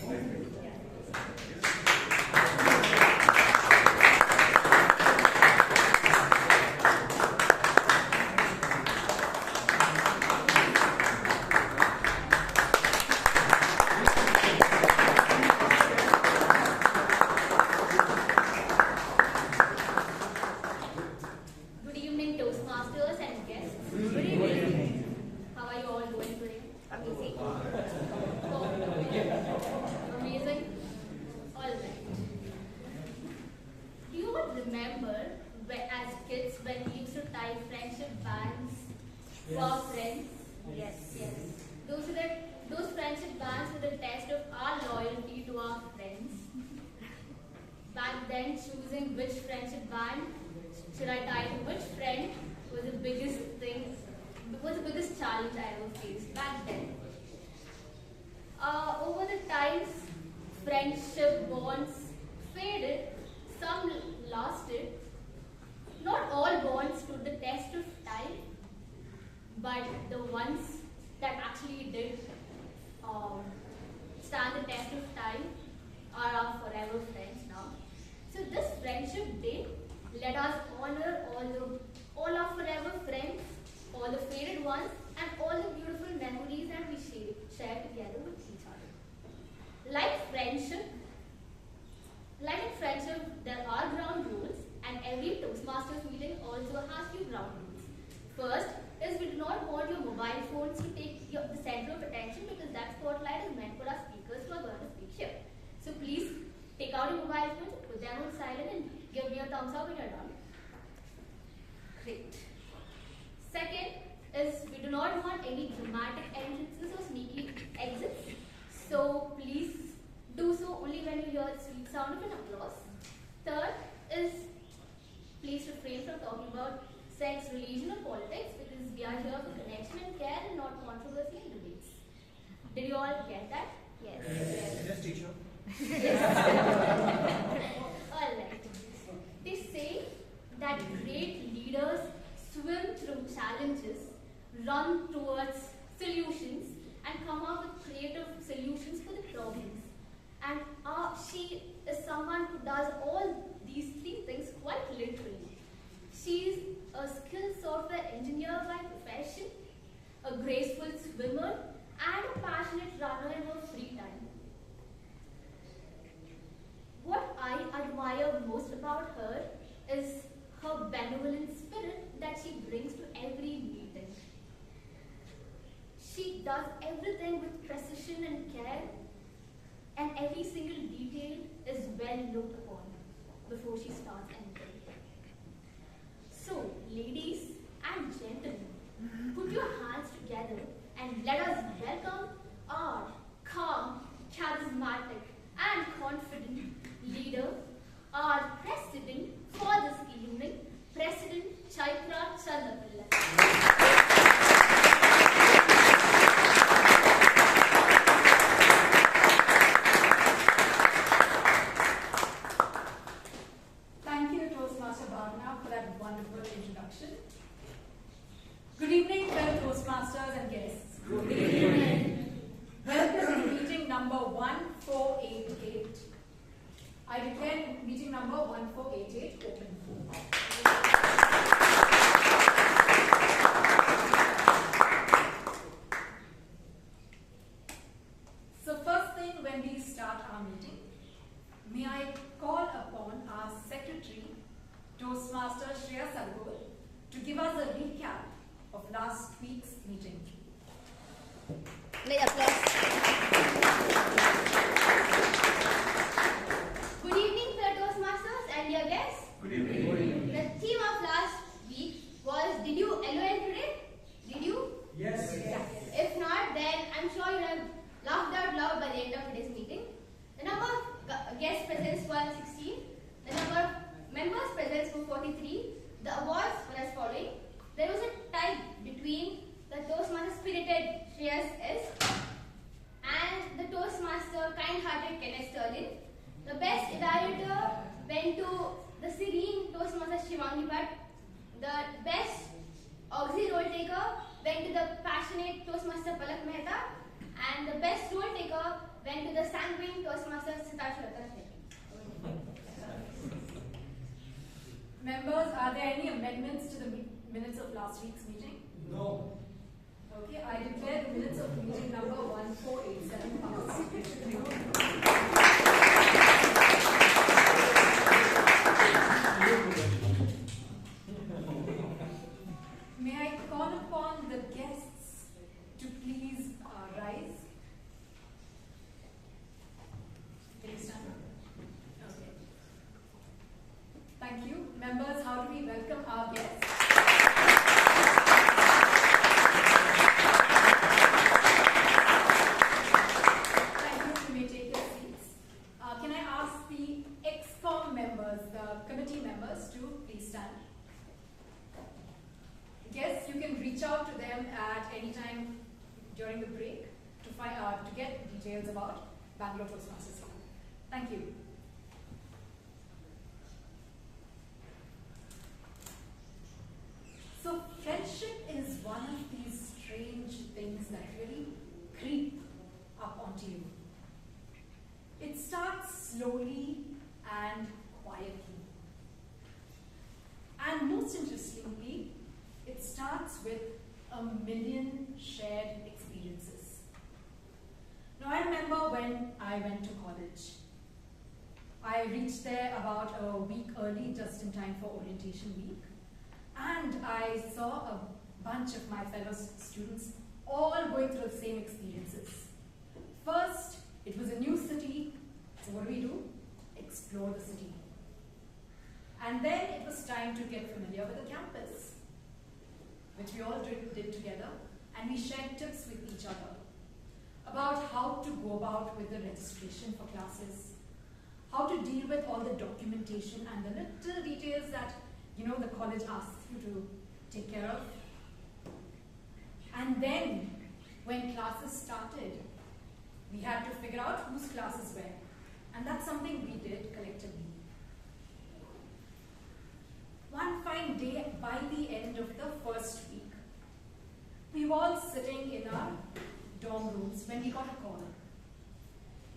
Good evening, Toastmasters and guests. Good evening. How are you all doing today? Amazing. Oh, amazing. All right. Do you all remember as kids when we used to tie friendship bands for our friends? Yes. Those friendship bands were the test of our loyalty to our friends. Back then, choosing which friendship band should I tie to which friend was the biggest thing, was the biggest challenge I ever faced back then. Over the times, friendship bonds faded, some lasted. Not all bonds stood the test of time, but the ones that actually did stand the test of time are our forever friends now. So this friendship day, let us honor all our forever friends, all the faded ones, and all the beautiful memories that we share together with each other. Like in friendship, there are ground rules, and every Toastmasters meeting also has few ground rules. First is we do not want your mobile phones to take the center of attention, because that spotlight is meant for our speakers who are going to speak here. So please take out your mobile phones, put them on silent, and give me a thumbs up when you're done. Great. Second is we do not want any dramatic entrances or sneaky exits. So please do so only when you hear the sweet sound of an applause. Third is please refrain from talking about sex, religion, or politics, because we are here for connection and care and not controversy and debates. Did you all get that? Yes. Yes, teacher. Alright. They say that great leaders swim through challenges, run towards solutions, and come up with creative solutions for the problems. And she is someone who does all these three things quite literally. She is a skilled software engineer by profession, a graceful swimmer, and a passionate runner in her free time. What I admire most about her is her benevolent spirit that she brings to every meeting. She does everything with precision and care, and every single detail is well looked upon before she starts anything. So, ladies and gentlemen, put your hands together and let us welcome our calm, charismatic, and confident leader, our president for this evening, President Chaitra Chandapillai. Thank you, Toastmaster Bhavana, for that wonderful introduction. Good evening, fellow Toastmasters and guests. Good evening. Welcome to meeting number 1488. I declare meeting number 1488 open. So first thing when we start our meeting, may I call upon our secretary, Toastmaster Surya, to give us a recap of last week's meeting. May applause. Good evening, fellow Toastmasters and dear guests. Good evening. The theme of last week was, did you LOL today? Did you? Yes. If not, then I'm sure you have laughed out loud by the end of today's meeting. The number of guest presents was 16. The number of members presents were 43. The awards were as following. There was a tie between the Toastmaster spirited Shreyas S and the Toastmaster kind-hearted Kenneth Sterlin. The best evaluator went to the serene Toastmaster Shivangi Bhatt. The best auxiliary role taker went to the passionate Toastmaster Palak Mehta. And the best role taker went to the sanguine Toastmasters Club. Members, are there any amendments to the minutes of last week's meeting? No. Okay, I declare the minutes of meeting number 1487 passed. May I call upon the guests to please rise? Please stand up. Okay. Thank you. Members, how do we welcome our guests? Thank you. You may take your seats. Can I ask the ExCom members, the committee members, to please stand? Yes, you can reach out to them at any time during the break to get details about Bangalore Toastmasters Club. Thank you. So friendship is one of these strange things that really creep up onto you. It starts slowly and quietly. And most interestingly, it starts with a million shared experiences. Now I remember when I went to college. I reached there about a week early, just in time for orientation week. And I saw a bunch of my fellow students all going through the same experiences. First, it was a new city. So what do? Explore the city. And then it was time to get familiar with the campus, which we all did together, and we shared tips with each other about how to go about with the registration for classes, how to deal with all the documentation and the little details that the college asks you to take care of. And then, when classes started, we had to figure out whose classes were, and that's something we did collectively. One fine day, by the end of the first week, we were all sitting in our dorm rooms when we got a call.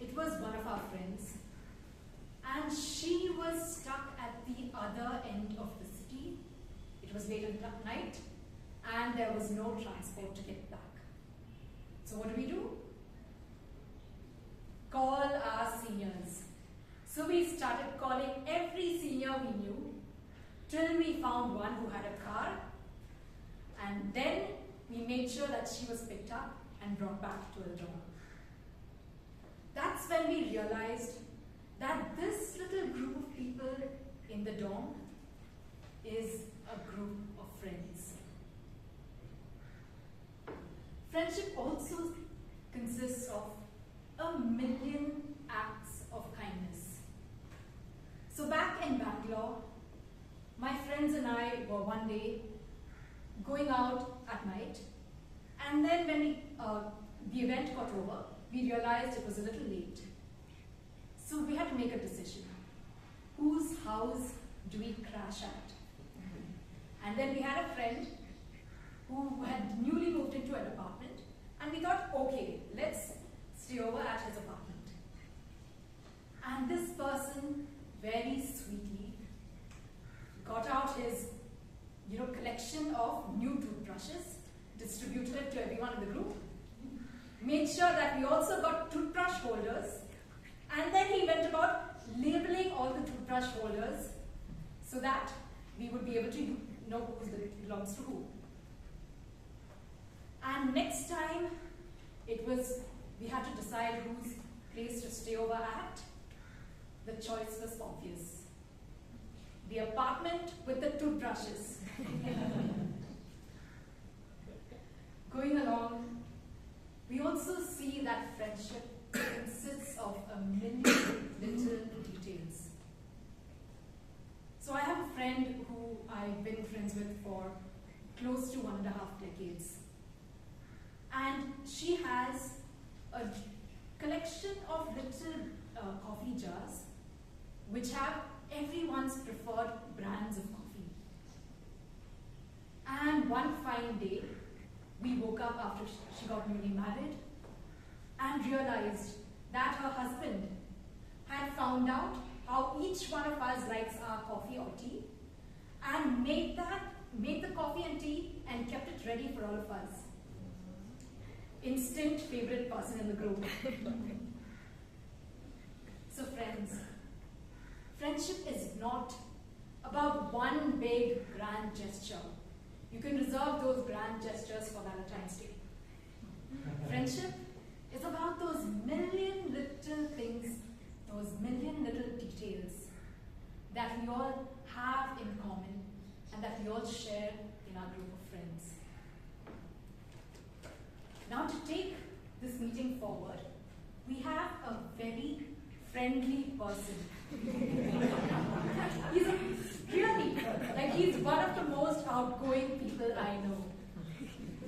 It was one of our friends, and she was stuck at the other end of the city. It was late at night, and there was no transport to get back. So what do? Call our seniors. So we started calling every senior we knew, till we found one who had a car, and then we made sure that she was picked up and brought back to her dorm. That's when we realized that this little group of people in the dorm is a group of friends. Friendship also consists of a million acts of kindness. So back in Bangalore, my friends and I were one day going out at night, and then when the event got over, we realized it was a little late. So we had to make a decision. Whose house do we crash at? And then we had a friend who had newly moved into an apartment, and we thought, okay, let's stay over at his apartment. And this person very sweetly got out his collection of new toothbrushes, distributed it to everyone in the group, made sure that we also got toothbrush holders, and then he went about labeling all the toothbrush holders so that we would be able to know who belongs to who. And next time, we had to decide whose place to stay over at. The choice was obvious. The apartment with the toothbrushes. Going along, we also see that friendship consists of a million little details. So I have a friend who I've been friends with for close to 1.5 decades. And she has a collection of little coffee jars which have everyone's preferred brands of coffee. And one fine day, we woke up after she got newly married and realized that her husband had found out how each one of us likes our coffee or tea and made the coffee and tea and kept it ready for all of us. Instant favorite person in the group. So friends, friendship is not about one big grand gesture. You can reserve those grand gestures for Valentine's Day. Friendship is about those million little things, those million little details that we all have in common and that we all share in our group of friends. Now to take this meeting forward, we have a very friendly person. He's he's one of the most outgoing people I know.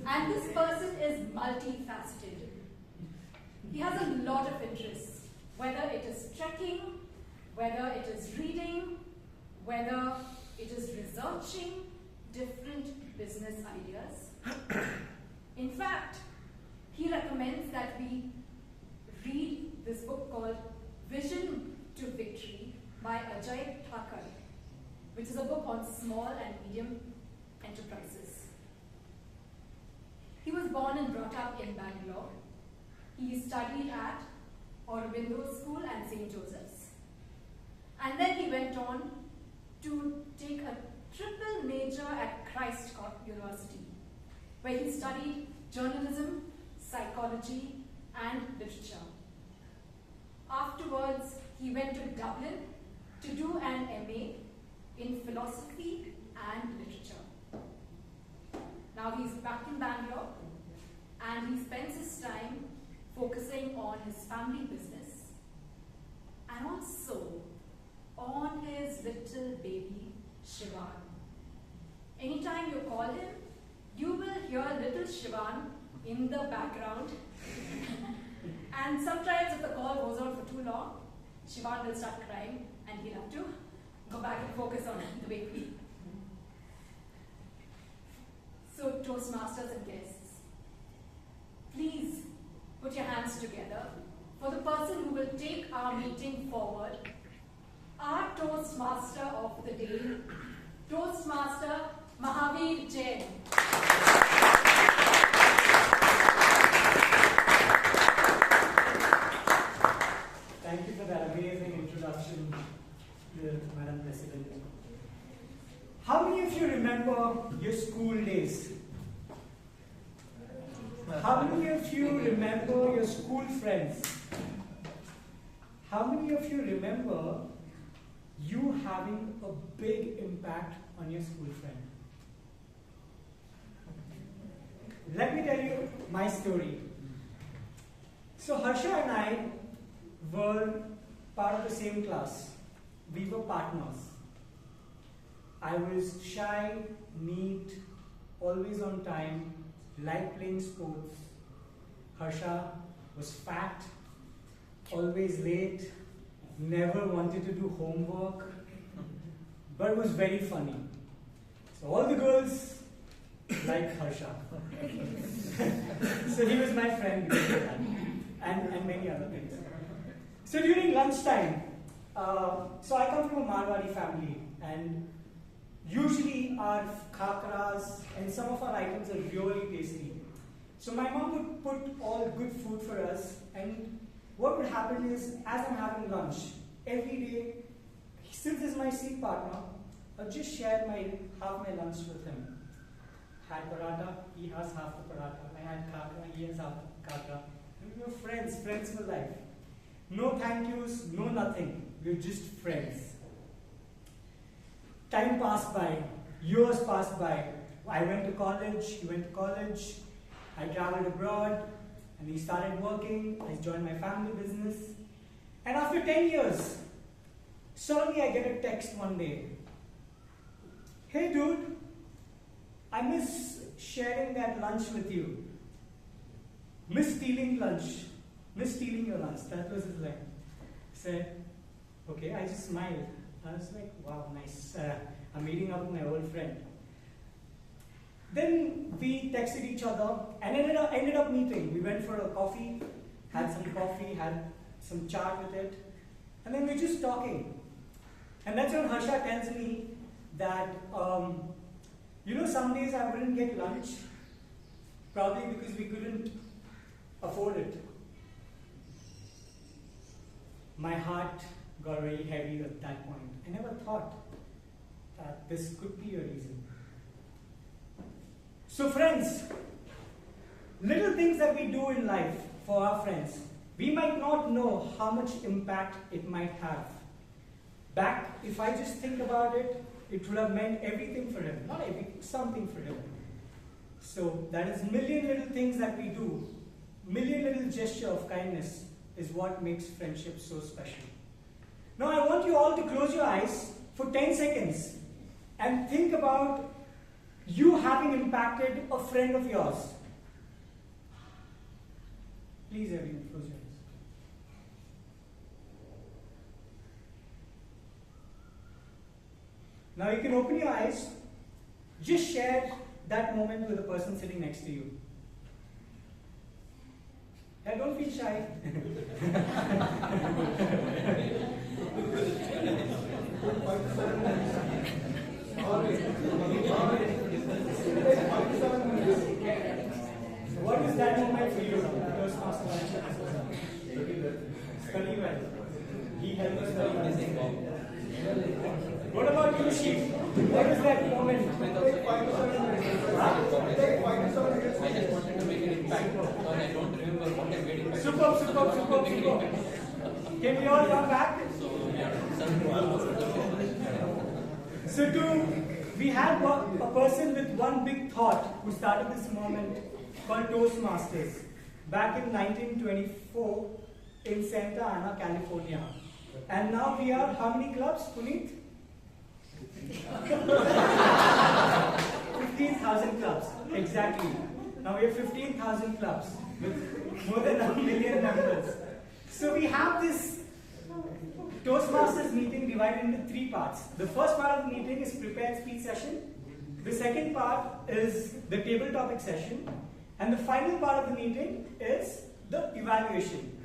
And this person is multifaceted. He has a lot of interests, whether it is trekking, whether it is reading, whether it is researching different business ideas. In fact, he recommends that we read this book called Vision to Victory by Ajay Thakur, which is a book on small and medium enterprises. He was born and brought up in Bangalore. He studied at Aurobindo School and St. Joseph's. And then he went on to take a triple major at Christ University, where he studied journalism, psychology, and literature. Afterwards, he went to Dublin to do an MA in philosophy and literature. Now he's back in Bangalore and he spends his time focusing on his family business and also on his little baby Shivan. Anytime you call him, you will hear little Shivan in the background. And sometimes if the call goes on for too long, Shivan will start crying and he'll have to go back and focus on the baby. So Toastmasters and guests, please put your hands together for the person who will take our meeting forward, our Toastmaster of the day, Toastmaster Mahaveer Jain. Thank you for that amazing introduction, Madam President. How many of you remember your school days? How many of you remember your school friends? How many of you remember you having a big impact on your school friend? Let me tell you my story. So Harsha and I were part of the same class. We were partners. I was shy, neat, always on time, liked playing sports. Harsha was fat, always late, never wanted to do homework, but was very funny. So all the girls liked Harsha. So he was my friend because of that, and many other things. So during lunchtime, so I come from a Marwari family, and usually our khakras and some of our items are really tasty. So my mom would put all good food for us, and what would happen is, as I'm having lunch, every day, since he's my seat partner, I'll just share half my lunch with him. Had paratha, he has half the paratha. I had khakra, he has half the khakra. And we were friends for life. No thank yous, no nothing. We were just friends. Time passed by, years passed by. I went to college, he went to college. I traveled abroad, and he started working. I joined my family business. And after 10 years, suddenly I get a text one day. Hey dude, I miss sharing that lunch with you. Miss stealing lunch. Miss stealing your lunch. That was his line. Said, okay, I just smiled. I was like, wow, nice. I'm meeting up with my old friend. Then we texted each other and ended up meeting. We went for a coffee, had some some chart with it, and then we're just talking. And that's when Harsha tells me that, some days I wouldn't get lunch, probably because we couldn't afford it. My heart got very heavy at that point. I never thought that this could be a reason. So friends, little things that we do in life for our friends, we might not know how much impact it might have. Back, if I just think about it, it would have meant everything for him. Not everything, something for him. So that is million little things that we do. Million little gesture of kindness is what makes friendship so special. Now I want you all to close your eyes for 10 seconds and think about you having impacted a friend of yours. Please everyone, close your eyes. Now you can open your eyes. Just share that moment with the person sitting next to you. Yeah, don't feel shy. What is that moment for you? Toastmaster study well. He helped us study well. What about you, Chief? What is that moment? I just wanted to make an impact because I don't remember what I made impact. Superb. Can we all come back? We had a person with one big thought who started this movement called Toastmasters back in 1924 in Santa Ana, California. And now we are how many clubs, Puneet? 15,000 clubs, exactly. Now we have 15,000 clubs with more than 1 million members. So we have this Toastmasters meeting divided into 3 parts. The first part of the meeting is prepared speech session. The second part is the table topic session. And the final part of the meeting is the evaluation.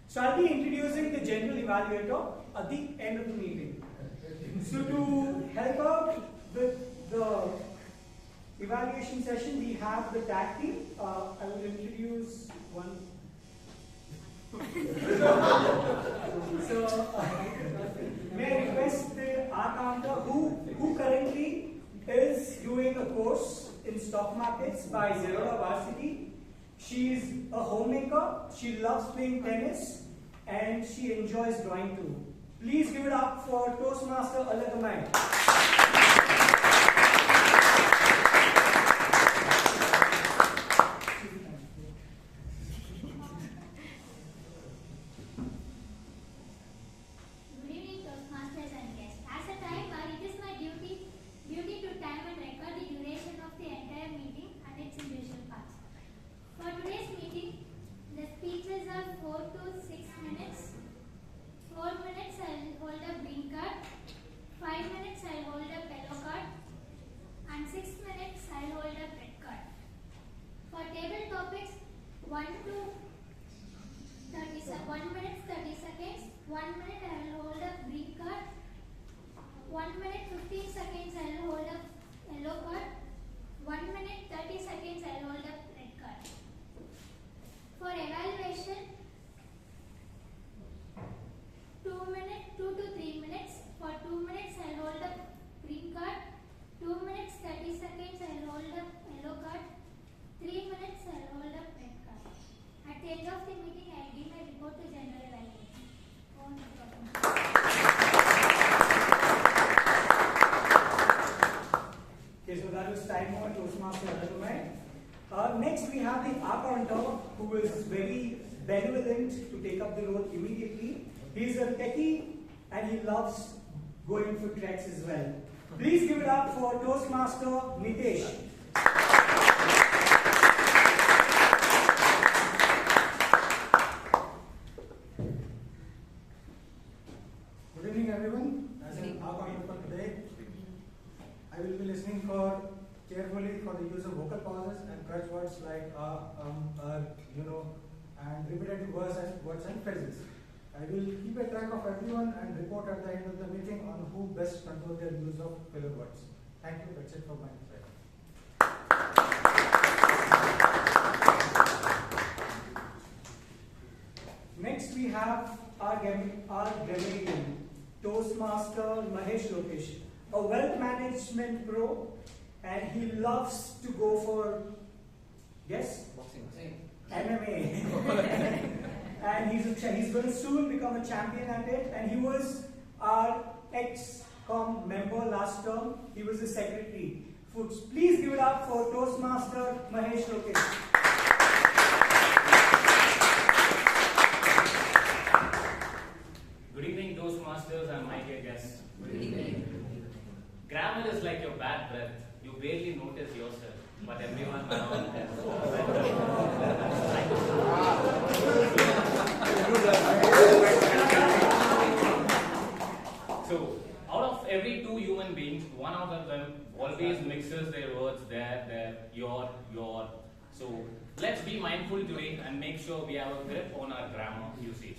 So I'll be introducing the general evaluator at the end of the meeting. So to help out with the evaluation session, we have the tag team. I will introduce one. May I request the art counter who currently is doing a course in stock markets by Zerodha Varsity. She is a homemaker, she loves playing tennis, and she enjoys drawing too. Please give it up for Toastmaster Alagammai. Good evening, Toastmasters and guests. As a timer, it is my duty to time and record the duration of the entire meeting and its individual parts. For today's meeting, the speeches are 4 to 6 minutes. 4 minutes I will hold a green card, 5 minutes I will hold a yellow card, and 6 minutes I will hold a red card. For table topics, 1 minute 30 seconds, 1 minute I will hold a green card, 1 minute 15 seconds I will hold a yellow card, 1 minute 30 seconds I will hold a red card. For evaluation, 2 to 3 minutes. For 2 minutes, I will hold a green card. 2 minutes, 30 seconds, I will hold a yellow card. 3 minutes, I will hold a red card. At the end of the meeting, I will give my report to general evaluation. Okay, so that was time on Toastmaster Alagammai. Next, we have the art counter who is very benevolent to take up the role immediately. He is a techie and he loves going for treks as well. Please give it up for Toastmaster Nitesh. Good evening, everyone. As an art for today, I will be listening carefully for the use of vocal pauses and crutch words like and repetitive words and phrases. I will keep a track of everyone and report at the end of the meeting on who best control their use of filler words. Thank you. That's it from my side. Next we have our grammarian, Toastmaster Mahesh Lokesh, a wealth management pro, and he loves to go for, yes? Boxing. MMA. And he's going to soon become a champion at it, and he was our ex-com member last term. He was the secretary. Please give it up for Toastmaster Mahesh Lokesh. Good evening, Toastmasters and my dear guests. Good evening. Grammar is like your bad breath. You barely notice yourself, but everyone around has. So, out of every two human beings, one out of them always mixes their words there, your. So, let's be mindful today and make sure we have a grip on our grammar usage.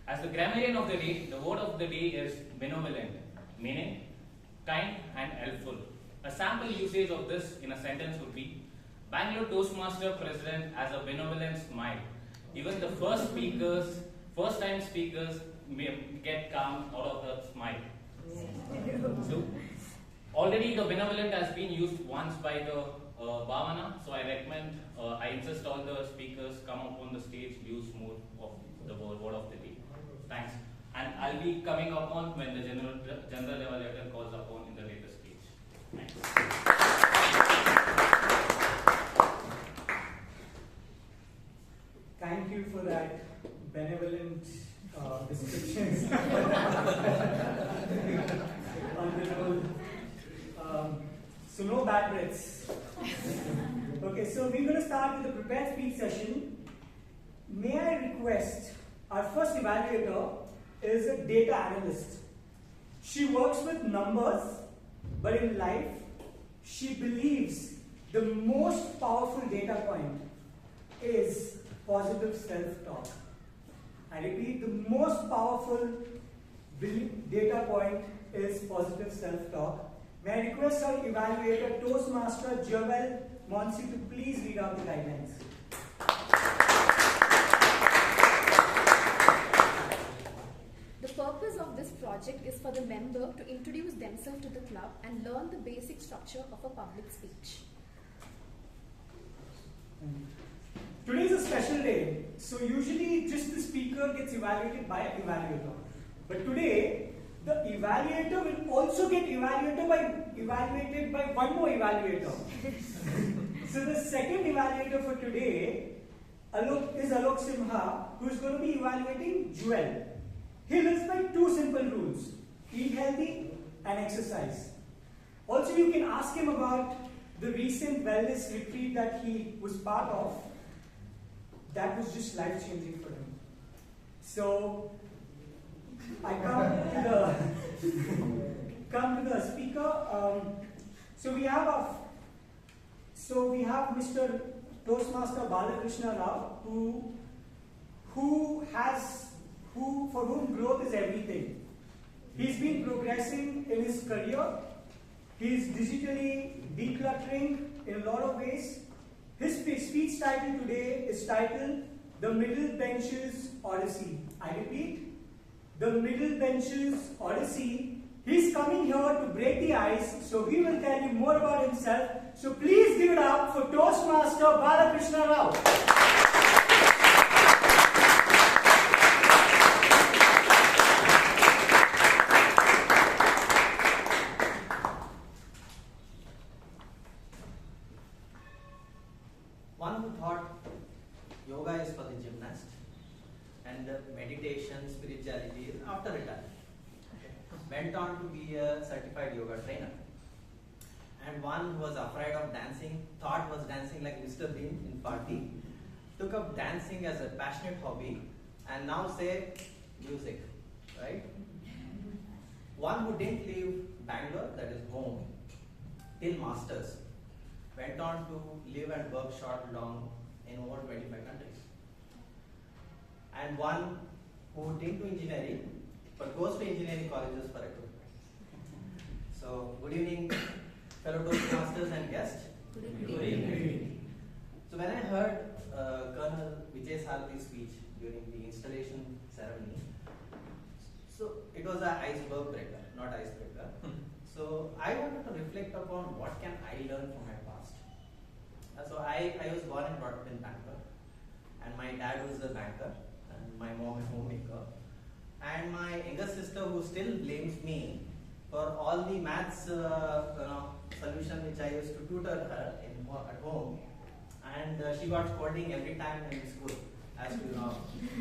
As the grammarian of the day, the word of the day is benevolent, meaning kind and helpful. A sample usage of this in a sentence would be, Bangalore Toastmaster President has a benevolent smile. Even the first time speakers may get calm out of the smile. So, already the benevolent has been used once by the Bhavana, so I recommend, I insist all the speakers come up on the stage, use more of the word of the day. Thanks. And I'll be coming upon when the general evaluator calls upon in the later stage. Thanks. Thank you for that benevolent descriptions on the road. So no bad breaths. Okay, so we're going to start with the prepared speech session. May I request, our first evaluator is a data analyst. She works with numbers, but in life, she believes the most powerful data point is positive self-talk. I repeat, the most powerful data point is positive self-talk. May I request our evaluator, Toastmaster Joel Monsi, to please read out the guidelines. The purpose of this project is for the member to introduce themselves to the club and learn the basic structure of a public speech. Today is a special day, so usually just the speaker gets evaluated by an evaluator. But today, the evaluator will also get evaluated by one more evaluator. So the second evaluator for today is Alok Simha, who is going to be evaluating Joel. He lives by two simple rules: eat healthy and exercise. Also, you can ask him about the recent wellness retreat that he was part of. That was just life-changing for him. So, I come to the speaker. So we have Mr. Toastmaster Balakrishna Rao, for whom growth is everything. He's been progressing in his career. He's digitally decluttering in a lot of ways. His speech title today is titled The Middle Benches Odyssey. I repeat, The Middle Benches Odyssey. He's coming here to break the ice, so he will tell you more about himself. So please give it up for Toastmaster Balakrishna Rao. One who thought yoga is for the gymnast and meditation, spirituality is after retirement. Went on to be a certified yoga trainer. And one who was afraid of dancing, thought was dancing like Mr. Bean in party, took up dancing as a passionate hobby, and now say music, right? One who didn't leave Bangalore, that is home, till masters, went on to live and work short long in over 25 countries. And one who didn't do engineering but goes to engineering colleges for recruitment. So, good evening, fellow Toastmasters and guests. Good Good evening. So, when I heard Colonel Vijay speech during the installation ceremony, so it was an iceberg breaker, not icebreaker. So, I wanted to reflect upon what can I learn from my past. So, I was born and brought up in Bangalore, and my dad was a banker, and my mom a homemaker. And my younger sister, who still blames me for all the maths solution which I used to tutor her at home, and she got scolding every time in school as to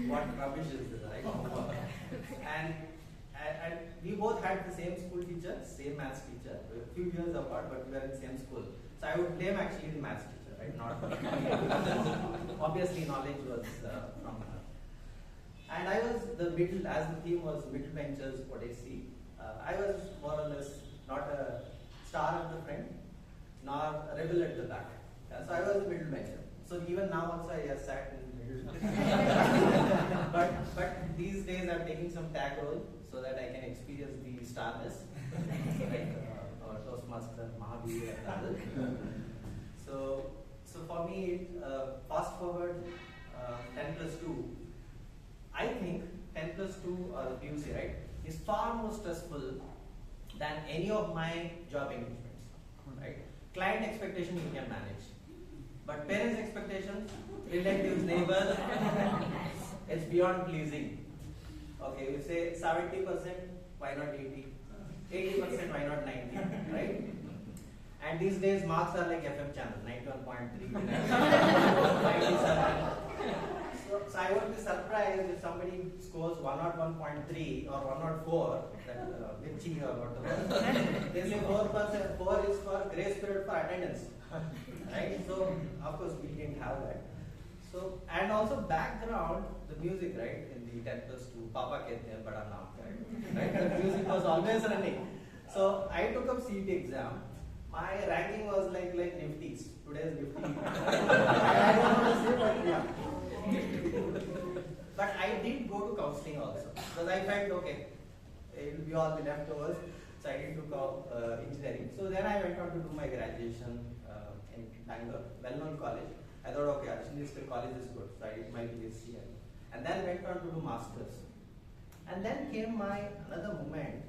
what rubbish is this, right? and we both had the same school teacher, same maths teacher, a few years apart, but we were in the same school. So I would blame actually the maths teacher, right? Not obviously knowledge was from her. And I was the middle, as the theme was middle benchers, what I see. I was more or less not a star at the front, nor a rebel at the back. So I was a middle bencher. So even now also I have sat in the middle. but these days I'm taking some tag role so that I can experience the starness, like our Toastmaster, Mahaveer and others. So for me, fast forward 10 plus 2. I think 10 plus 2 or PUC, right, is far more stressful than any of my job engagements, right? Client expectation you can manage, but parents' expectations, relatives, neighbors, it's beyond pleasing. Okay, you say 70%, why not 80? 80%, why not 90, right? And these days marks are like FM channel, 91.3, 97. So I won't be surprised if somebody scores 101.3 or 104, that Vichy or whatever. They say 4%, 4 is for grace period for attendance, right? So of course we didn't have that. So, and also background, the music, right? In the 10 plus 2, Papa Kehte Hain Bada Naam, right? The music was always running. So I took up CET exam. My ranking was like Nifty's. Today's Nifty. I don't want to say, but yeah. But I did go to counseling also, because I felt okay, it will be all the leftovers. So I did do engineering. So then I went on to do my graduation in Bangalore, well-known college. I thought, okay, actually this college is good, so I did my BSc, and then went on to do masters. And then came another moment.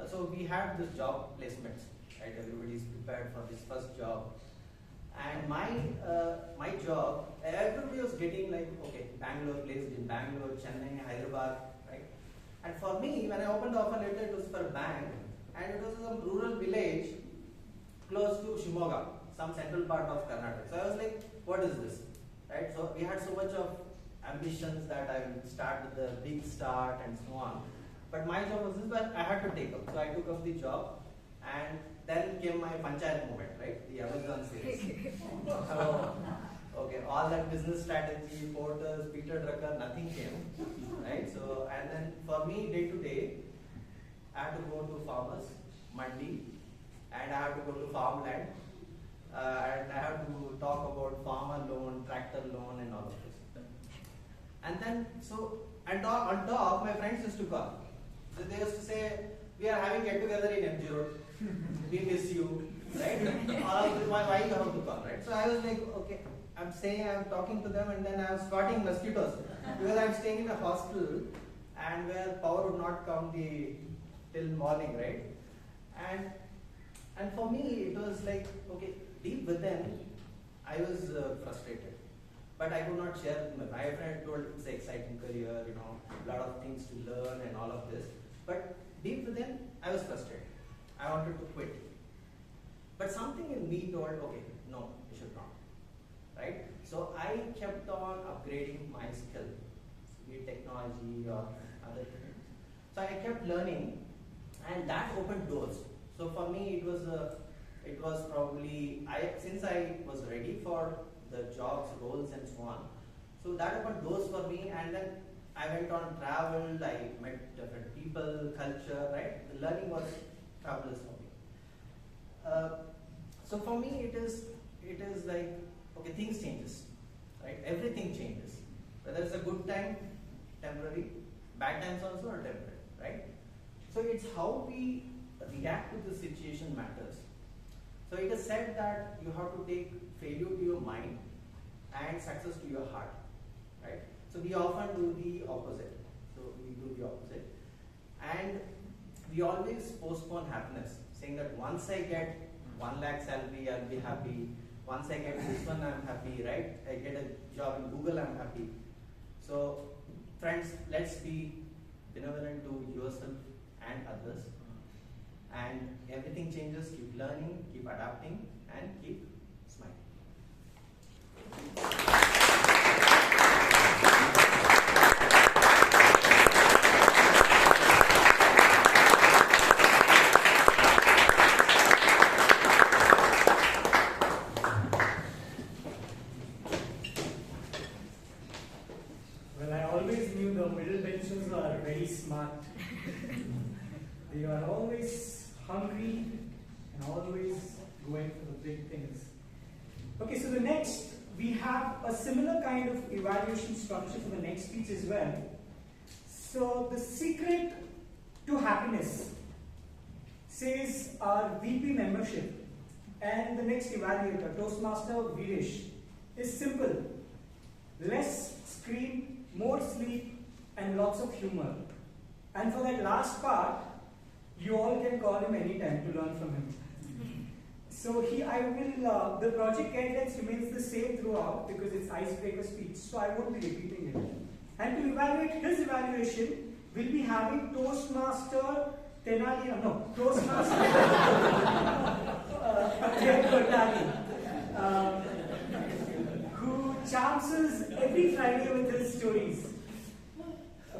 So we had this job placements, right? Everybody is prepared for this first job. And my job, everybody was getting like, okay, Bangalore, placed in Bangalore, Chennai, Hyderabad, right? And for me, when I opened the offer letter, it was for a bank, and it was some rural village close to Shimoga, some central part of Karnataka. So I was like, what is this, right? So we had so much of ambitions that I would start with the big start and so on. But my job was this, but I had to take up. So I took up the job, and then came my panchayat moment, right? The Amazon sales. So, okay, all that business strategy, porters, Peter Drucker, nothing came, right? So, and then for me, day to day, I had to go to farmers, mandi, and I had to go to farmland, and I had to talk about farmer loan, tractor loan, and all of this. And then, so, and on top, my friends used to call. So they used to say, we are having get together in MG Road. We miss you, right? Why you have to come, right? So I was like, okay, I'm talking to them, and then I was swatting mosquitoes because I'm staying in a hostel, and where power would not come till morning, right? And for me, it was like, okay, deep within, I was frustrated, but I could not share with my friend. Told it's an exciting career, a lot of things to learn and all of this, but deep within, I was frustrated. I wanted to quit. But something in me told, okay, no, you should not. Right? So I kept on upgrading my skill, be it technology or other things. So I kept learning, and that opened doors. So for me, it was probably, since I was ready for the jobs, roles, and so on. So that opened doors for me, and then I went on travel, I met different people, culture, right? The learning was fabulous for me. So for me, it is like, okay, things changes, right? Everything changes. Whether it's a good time, temporary, Bad times also are temporary, right? So it's how we react to the situation matters. So it is said that you have to take failure to your mind and success to your heart, right? So we often do the opposite. So we do the opposite. And we always postpone happiness, saying that once I get 1 lakh salary, I'll be happy. Once I get this one, I'm happy, right? I get a job in Google, I'm happy. So friends, let's be benevolent to yourself and others. And everything changes, keep learning, keep adapting, and keep smiling. Well, I always knew the middle benchers are very smart. They are always hungry and always going for the big things. Okay, so the next, we have a similar kind of evaluation structure for the next speech as well. So the secret to happiness, says our VP membership and the next evaluator, Toastmaster Veeresh, is simple. Less screen, more sleep, and lots of humor. And for that last part, you all can call him anytime to learn from him. So the project guidelines remains the same throughout because it's icebreaker speech, so I won't be repeating it. And to evaluate his evaluation, we'll be having Toastmaster Toastmaster who chances every Friday with his stories.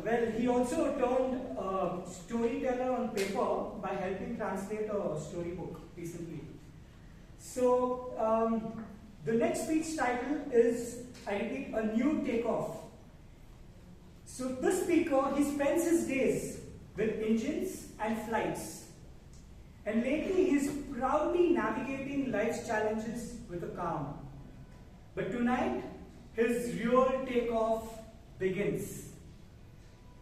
Well, he also turned storyteller on paper by helping translate a storybook recently. So, the next speech title is, I repeat, A New Takeoff. So, this speaker, he spends his days with engines and flights. And lately, he's proudly navigating life's challenges with a calm. But tonight, his real takeoff begins.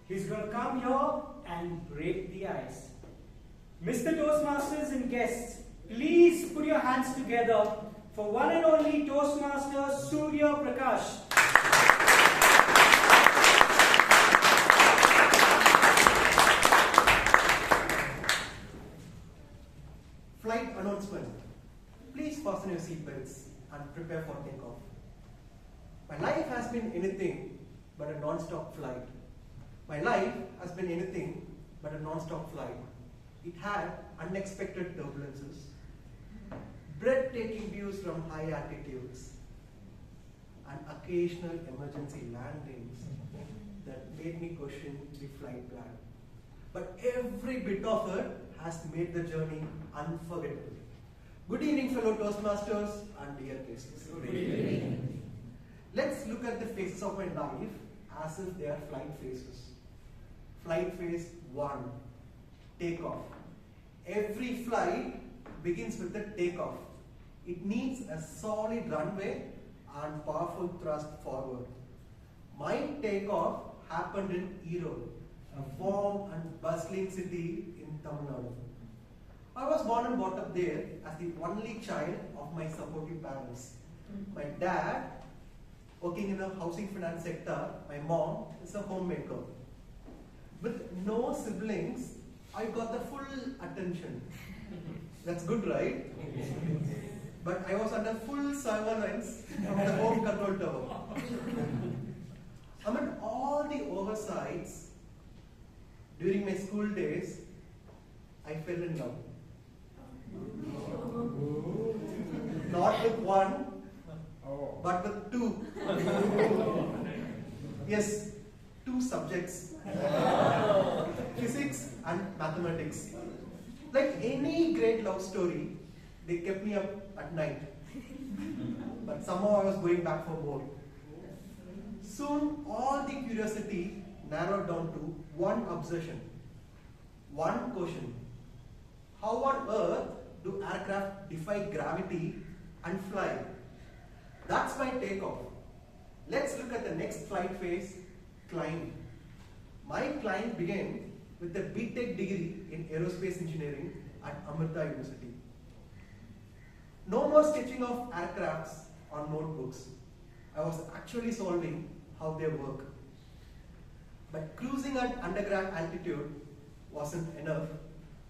He's going to come here and break the ice. Mr. Toastmasters and guests, please put your hands together for one and only Toastmaster Surya Prakash. Flight announcement. Please fasten your seatbelts and prepare for takeoff. My life has been anything but a non-stop flight. My life has been anything but a non-stop flight. It had unexpected turbulences, breathtaking views from high altitudes, and occasional emergency landings that made me question the flight plan. But every bit of it has made the journey unforgettable. Good evening, fellow Toastmasters and dear guests. Good evening. Let's look at the phases of my life as if they are flight phases. Flight phase 1, takeoff. Every flight begins with a takeoff. It needs a solid runway and powerful thrust forward. My takeoff happened in Erode, a warm and bustling city in Tamil Nadu. I was born and brought up there as the only child of my supportive parents. My dad working in the housing finance sector, my mom is a homemaker. With no siblings, I got the full attention. That's good, right? But I was under full surveillance of the home control tower. Amid all the oversights, during my school days, I fell in love. Not with one, but with two. Yes, two subjects. Physics and mathematics. Like any great love story, they kept me up at night. But somehow I was going back for more. Soon all the curiosity narrowed down to one obsession. One question. How on earth do aircraft defy gravity and fly? That's my takeoff. Let's look at the next flight phase, climb. My client began with a BTech degree in aerospace engineering at Amrita University. No more sketching of aircrafts on notebooks. I was actually solving how they work. But cruising at undergrad altitude wasn't enough,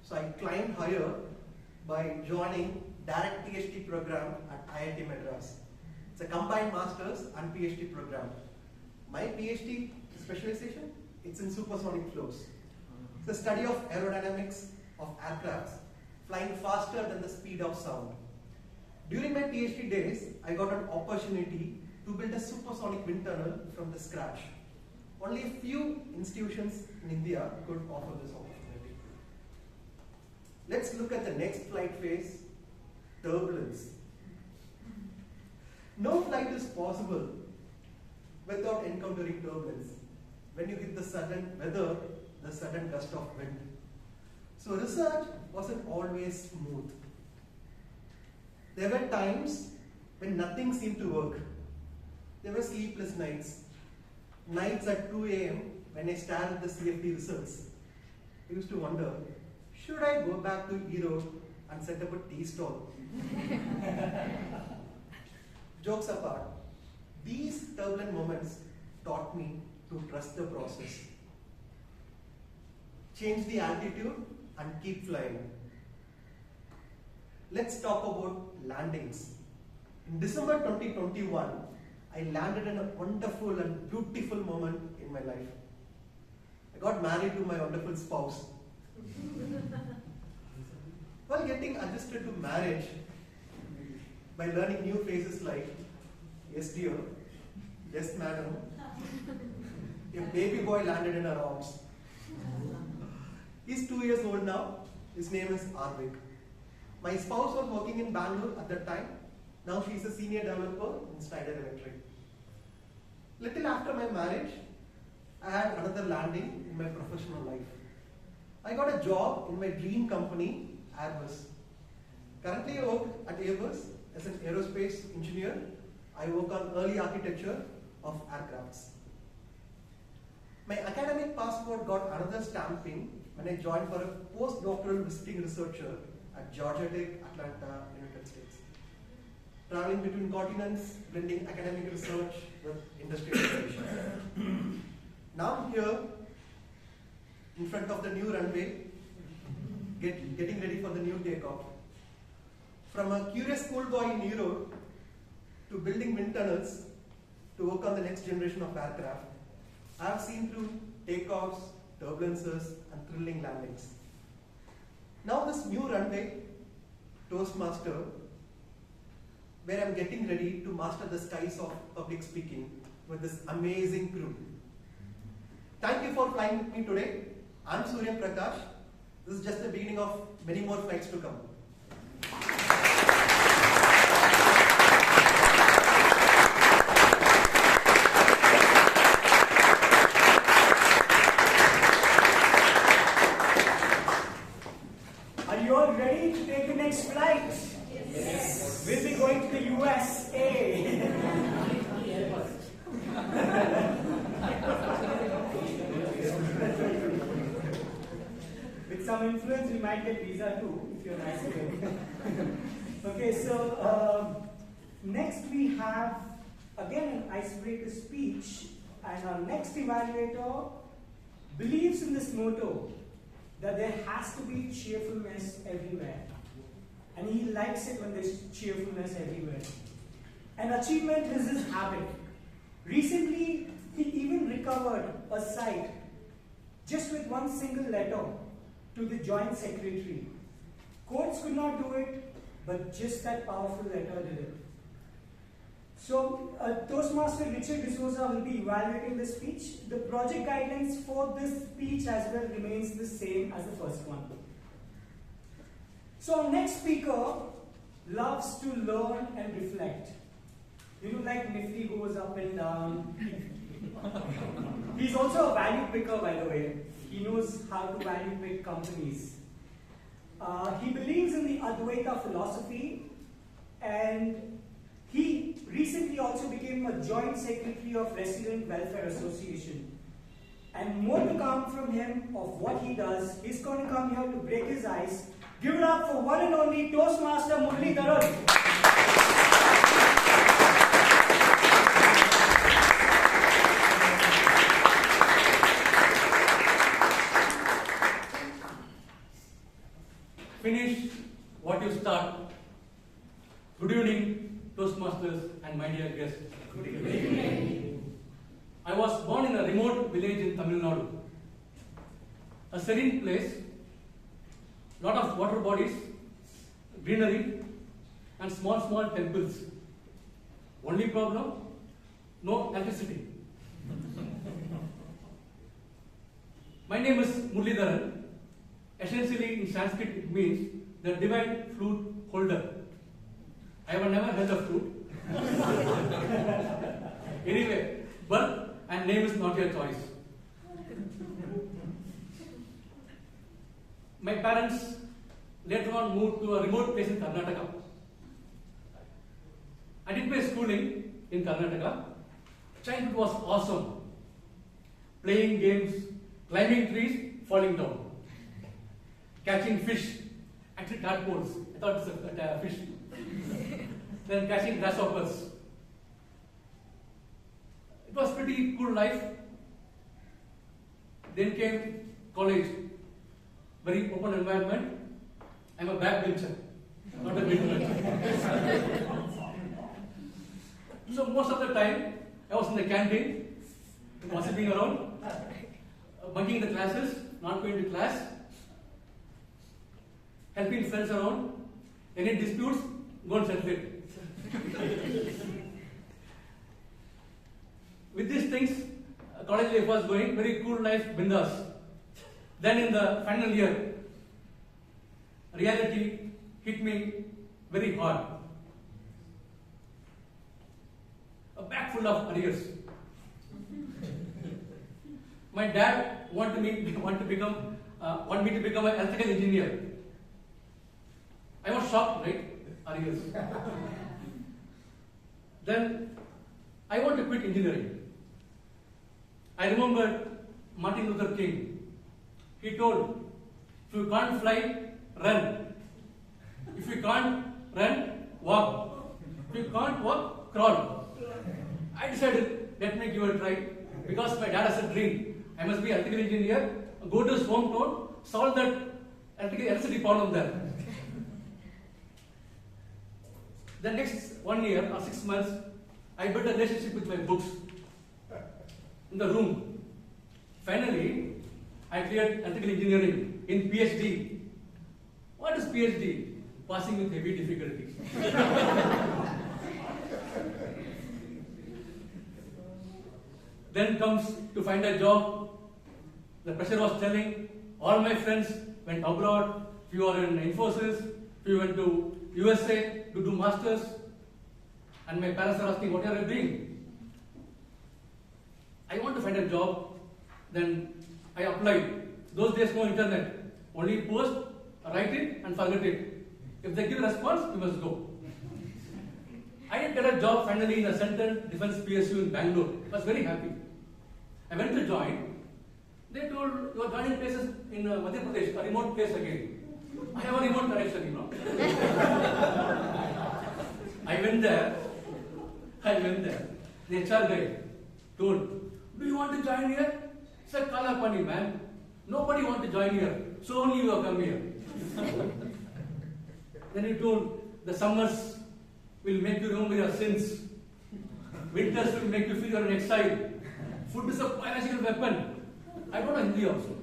so I climbed higher by joining direct PhD program at IIT Madras. It's a combined master's and PhD program. My PhD specialization, it's in supersonic flows. It's the study of aerodynamics of aircrafts flying faster than the speed of sound. During my PhD days, I got an opportunity to build a supersonic wind tunnel from the scratch. Only a few institutions in India could offer this opportunity. Let's look at the next flight phase, turbulence. No flight is possible without encountering turbulence. When you hit the sudden weather, the sudden gust of wind. So research wasn't always smooth. There were times when nothing seemed to work. There were sleepless nights. Nights at 2 a.m. when I stared at the CFD results. I used to wonder, should I go back to Europe and set up a tea stall? Jokes apart, these turbulent moments taught me to trust the process. Change the altitude and keep flying. Let's talk about landings. In December 2021, I landed in a wonderful and beautiful moment in my life. I got married to my wonderful spouse. While getting adjusted to marriage, by learning new phrases like yes dear, yes madam, a baby boy landed in our arms. He's 2 years old now. His name is Arvik. My spouse was working in Bangalore at that time. Now she's a senior developer in Schneider Electric. Little after my marriage, I had another landing in my professional life. I got a job in my dream company, Airbus. Currently I work at Airbus as an aerospace engineer. I work on early architecture of aircrafts. My academic passport got another stamping when I joined for a postdoctoral visiting researcher at Georgia Tech, Atlanta, United States. Traveling between continents, blending academic research with industrial innovation. Now I'm here in front of the new runway, getting ready for the new takeoff. From a curious schoolboy in Europe to building wind tunnels to work on the next generation of aircraft, I have seen through takeoffs, turbulences, and thrilling landings. Now this new runway, Toastmaster, where I'm getting ready to master the skies of public speaking with this amazing crew. Thank you for flying with me today. I'm Surya and Prakash. This is just the beginning of many more flights to come. Are you all ready to take the next flight? Yes. We'll be going to the USA. With some influence, we might get visa too, if you're nice to it. Okay, so next we have again an icebreaker speech, and our next evaluator believes in this motto that there has to be cheerfulness everywhere. And he likes it when there's cheerfulness everywhere. An achievement is his habit. Recently, he even recovered a site just with one single letter to the Joint Secretary. Courts could not do it, but just that powerful letter did it. So, Toastmaster Richard D'Souza will be evaluating the speech. The project guidelines for this speech as well remains the same as the first one. So, our next speaker loves to learn and reflect. You know, like Nifty goes up and down. He's also a value picker, by the way. He knows how to value pick companies. He believes in the Advaita philosophy, and he recently also became a joint secretary of Resident Welfare Association. and more to come from him of what he does. He's going to come here to break his ice. Give it up for one and only Toastmaster Murlidharan. Finish what you start. Good evening, Toastmasters and my dear guests. Good evening. I was born in a remote village in Tamil Nadu. A serene place, lot of water bodies, greenery, and small temples. Only problem, no electricity. My name is Murlidharan. Essentially, in Sanskrit, it means the divine flute holder. I have never heard of flute. Anyway, birth and name is not your choice. My parents later on moved to a remote place in Karnataka. I did my schooling in Karnataka. Childhood was awesome. Playing games, climbing trees, falling down. Catching fish, actually tadpoles. I thought it was a fish. Then catching grasshoppers. It was pretty cool life. Then came college. Very open environment. I'm a backbencher, not a midbencher. So most of the time, I was in the canteen, gossiping around, bunking the classes, not going to class, helping friends around. Any disputes, go and settle it. With these things, college life was going, very cool life, bindas. Then in the final year, reality hit me very hard. A bag full of arrears. My dad wanted me to become an electrical engineer. I was shocked, right? Arrears. Then I want to quit engineering. I remember Martin Luther King. He told, if you can't fly, run. If you can't run, walk. If you can't walk, crawl. I decided, let me give it a try. Because my dad has a dream. I must be an electrical engineer, go to his hometown, solve that electricity problem there. The next 1 year or 6 months, I built a relationship with my books in the room. Finally, I cleared electrical engineering in PhD. What is PhD? Passing with heavy difficulty. Then comes to find a job. The pressure was telling. All my friends went abroad. Few are in Infosys. Few went to USA to do masters. And my parents are asking, what are you doing? I want to find a job. Then I applied. Those days no internet. Only post, write it and forget it. If they give a response, you must go. I did get a job finally in a Central Defense PSU in Bangalore. I was very happy. I went to join. They told, you are joining places in Madhya Pradesh, a remote place again. I have a remote connection, you know. I went there. The HR guy told, do you want to join here? I said, Kala Pani, man. Nobody wants to join here. So only you have come here. Then he told, the summers will make you remember your sins. Winters will make you feel you're in exile. Food is a biological weapon. I don't know Hindi also.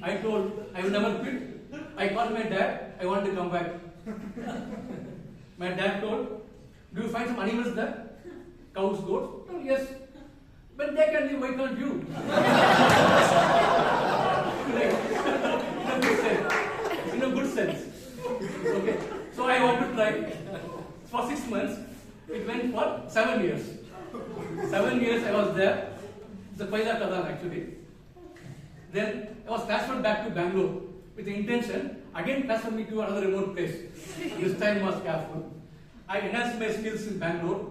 I told, I will never quit. I called my dad, I want to come back. My dad told, do you find some animals there? Cows, goats? Oh, yes. But they can live, why can't you? In a good sense. Okay. So I want to try. For 6 months, it went for 7 years. 7 years I was there. It's a Paila Kadan actually. Then I was transferred back to Bangalore with the intention, again transfer me to another remote place. This time was careful. I enhanced my skills in Bangalore.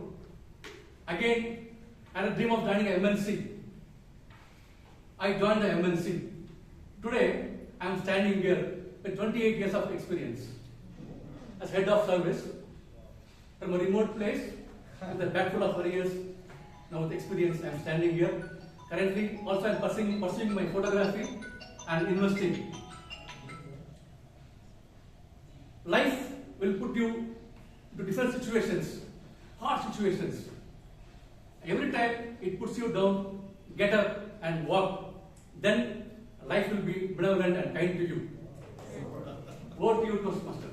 Again, I had a dream of joining a MNC. I joined the MNC. Today, I am standing here with 28 years of experience as head of service from a remote place with a bag full of warriors. Now with experience, I am standing here. Currently, also I am pursuing my photography and investing. Life will put you into different situations, hard situations. Every time it puts you down, get up and walk. Then life will be benevolent and kind to you. Over to you, Toastmaster.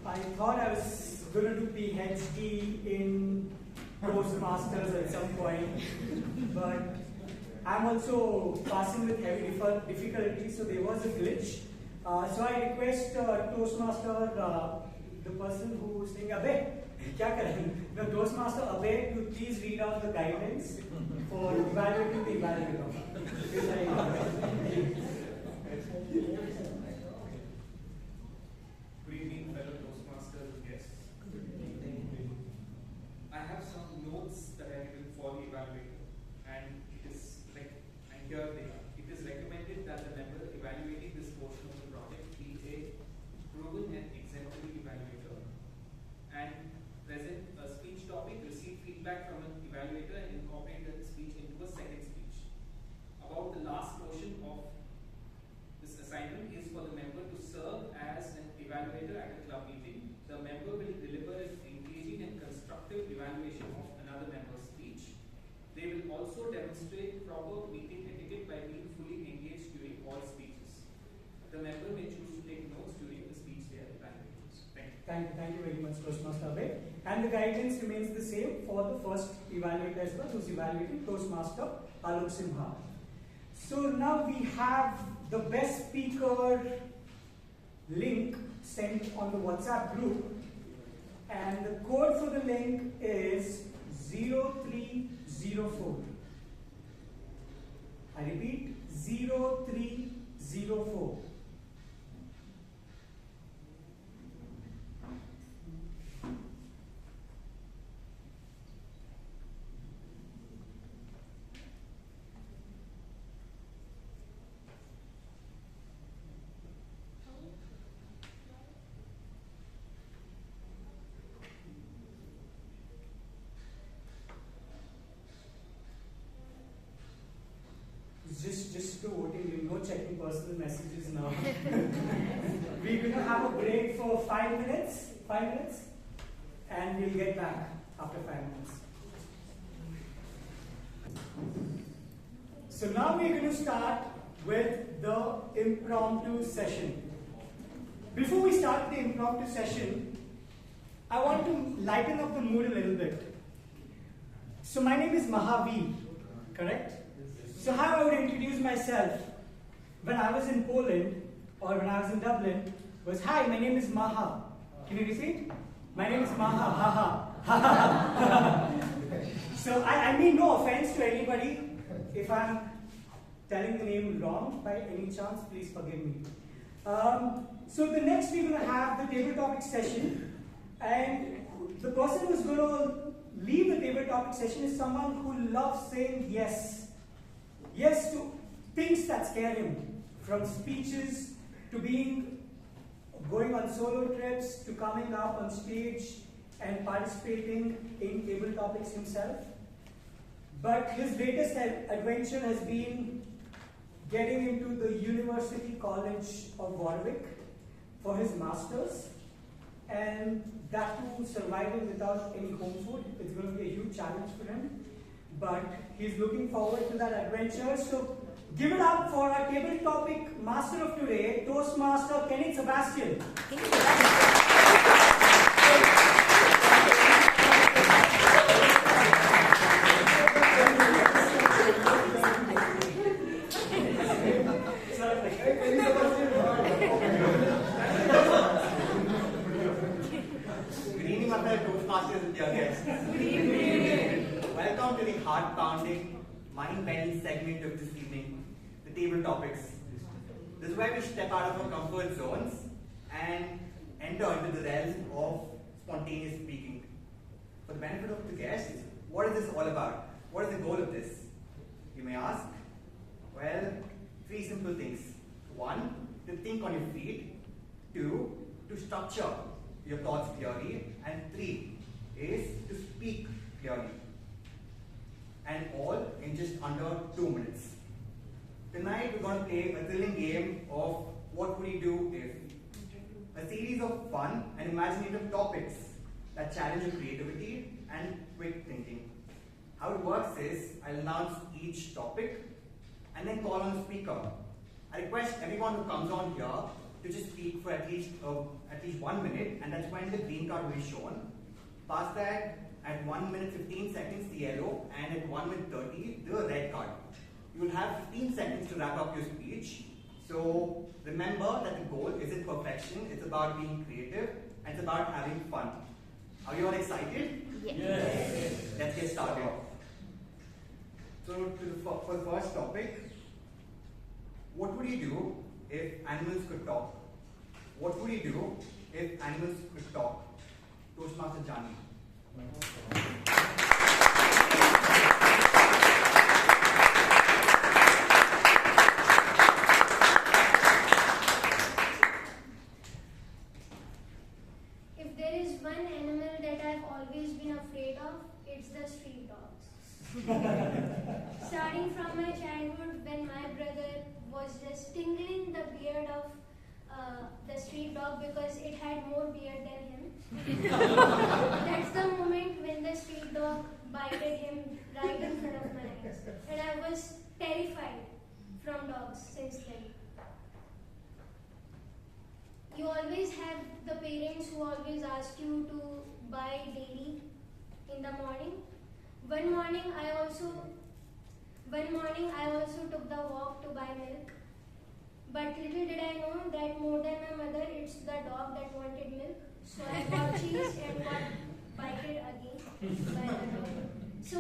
I thought I was going to do PhD in Toastmasters at some point, but I'm also passing with heavy difficulty, so there was a glitch. So I request Toastmaster, the person who is saying, Abe, kya kar rahe hain? The Toastmaster Abe to please read out the guidelines for evaluating the evaluator. Good evening, fellow Toastmasters and guests. I have some notes that I given for the evaluator, and here they are. It is recommended that the member evaluating this portion of the project be a proven and exemplary evaluator, and present a speech topic, receive feedback from an evaluator, and incorporate that speech into a second speech. About the last portion of this assignment is for the member to serve as an evaluator at a club meeting. The member will deliver an engaging and constructive evaluation of another member's speech. They will also demonstrate proper meeting etiquette by being fully engaged during all speeches. The member may choose to take notes during the speech they are evaluating. Thank you. Thank you very much, Toastmaster Abe. And the guidance remains the same for the first evaluator as well, who's evaluating Toastmaster Alok Simha. So now we have the best speaker link sent on the WhatsApp group, and the code for the link is 0304. I repeat, 0304. Just do voting, no checking personal messages now. We're going to have a break for 5 minutes, and we'll get back after 5 minutes. So now we're going to start with the impromptu session. Before we start the impromptu session, I want to lighten up the mood a little bit. So my name is Mahaveer, correct? So how I would introduce myself when I was in Poland or when I was in Dublin was, hi, my name is Maha. Can you repeat? My name is Maha, haha. So I mean no offense to anybody. If I'm telling the name wrong by any chance, please forgive me. So the next we're going to have the table topic session, and the person who's going to lead the table topic session is someone who loves saying yes. Yes to things that scare him, from speeches to going on solo trips to coming up on stage and participating in table topics himself. But his latest adventure has been getting into the University College of Warwick for his masters, and that too surviving without any home food. It's going to be a huge challenge for him, but he's looking forward to that adventure. So give it up for our table topic master of today, Toastmaster Kenneth Sebastian. Green mata heart-pounding, mind-bending segment of this evening, the table topics. This is where we step out of our comfort zones and enter into the realm of spontaneous speaking. For the benefit of the guests, what is this all about? What is the goal of this? You may ask. Well, 3 simple things. 1, to think on your feet. 2, to structure your thoughts clearly. And 3 is to speak clearly. And all in just under 2 minutes. Tonight we're going to play a thrilling game of what would you do if? A series of fun and imaginative topics that challenge your creativity and quick thinking. How it works is, I'll announce each topic and then call on a speaker. I request everyone who comes on here to just speak for at least 1 minute, and that's when the green card will be shown. Past that, at 1 minute 15 seconds the yellow, and at 1 minute 30 the red card. You will have 15 seconds to wrap up your speech. So remember that the goal isn't perfection, it's about being creative, and it's about having fun. Are you all excited? Yes. Let's get started. So for the first topic, what would you do if animals could talk? What would you do if animals could talk? Toastmaster Jahnvi. If there is one animal that I've always been afraid of, it's the street dogs. Starting from my childhood, when my brother was just tingling the beard of the street dog because it had more beard than him. That's the moment when the street dog bited him right in front of my eyes. And I was terrified from dogs since then. You always have the parents who always ask you to buy daily in the morning. One morning I also took the walk to buy milk. But little did I know that more than my mother, it's the dog that wanted milk. So I got cheese and got bited again by the dog. So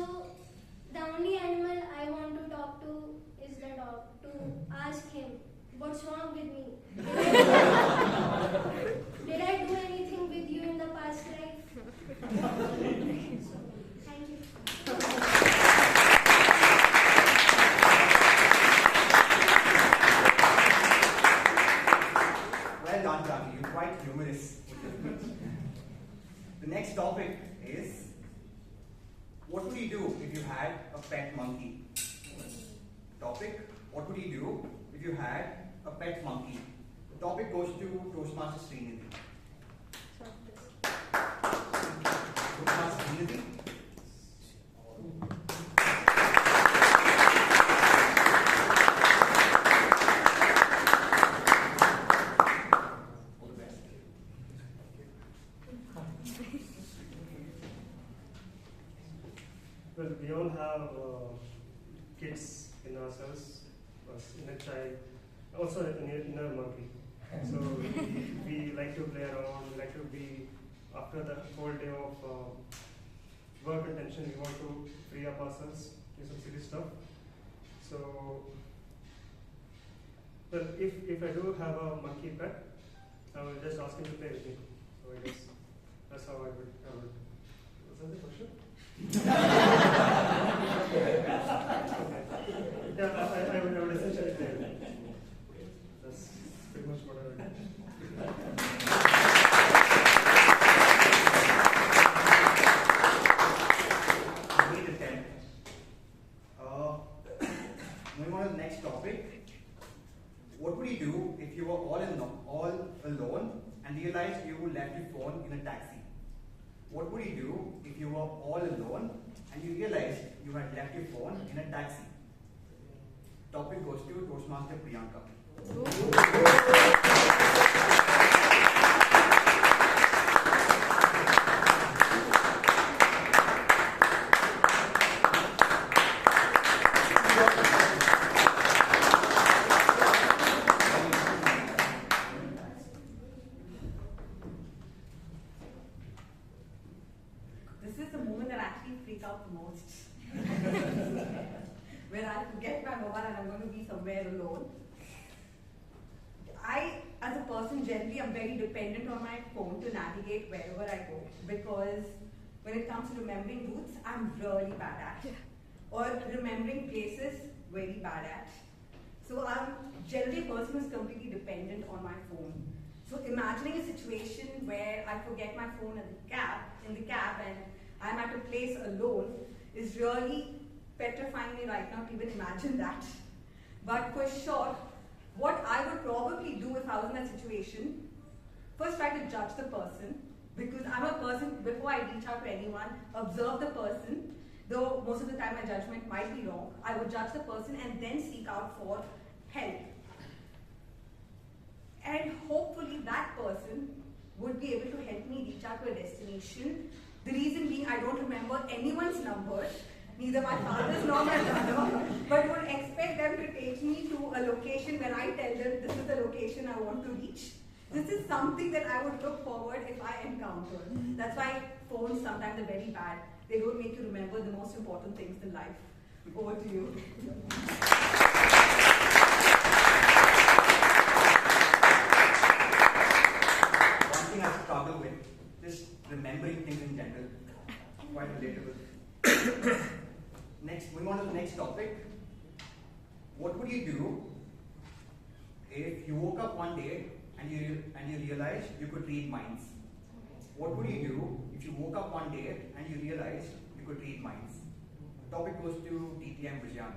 the only animal I want to talk to is the dog, to ask him, what's wrong with me? Did I do anything with you in the past life? Thank you. Well done, Jahnvi. You're quite humorous. The next topic is, what would you do if you had a pet monkey? Topic, what would you do if you had a pet monkey? The topic goes to Toastmaster Srinidhi. Toastmaster Srinidhi. Well, we all have kids in ourselves, inner child, also an inner monkey. So we like to play around, we like to be, after the whole day of work and tension, we want to free up ourselves, do some silly stuff. So, well, if I do have a monkey pet, I will just ask him to play with me. So I guess that's how I would. Was that the question? Yeah, I would essentially play with him. That's pretty much what I would do. Great attempt. Moving on to the next topic. What would you do if you were all alone and realized you left your phone in a taxi? What would you do if you were all alone and you realized you had left your phone in a taxi? Topic goes to Toastmaster Priyanka. This is the moment that I actually freak out the most. where I forget my mobile and I'm going to be somewhere alone. I, as a person, generally am very dependent on my phone to navigate wherever I go, because when it comes to remembering routes, I'm really bad at. Or remembering places, very bad at. So I'm generally a person who's completely dependent on my phone. So imagining a situation where I forget my phone in the cab and I'm at a place alone is really petrifying me right now to even imagine that. But for sure, what I would probably do if I was in that situation, first try to judge the person, because I'm a person, before I reach out to anyone, observe the person, though most of the time my judgment might be wrong. I would judge the person and then seek out for help. And hopefully that person would be able to help me reach out to a destination. The reason being, I don't remember anyone's number, neither my father's nor my brother, but would expect them to take me to a location when I tell them this is the location I want to reach. This is something that I would look forward if I encounter. That's why phones sometimes are very bad. They don't make you remember the most important things in life. Over to you. One thing I struggle with, just remembering things in general, quite relatable. Next, moving on to the next topic. What would you do if you woke up one day and you realized you could read minds? What would you do if you woke up one day and you realized you could read minds? The topic goes to TTM Vijay.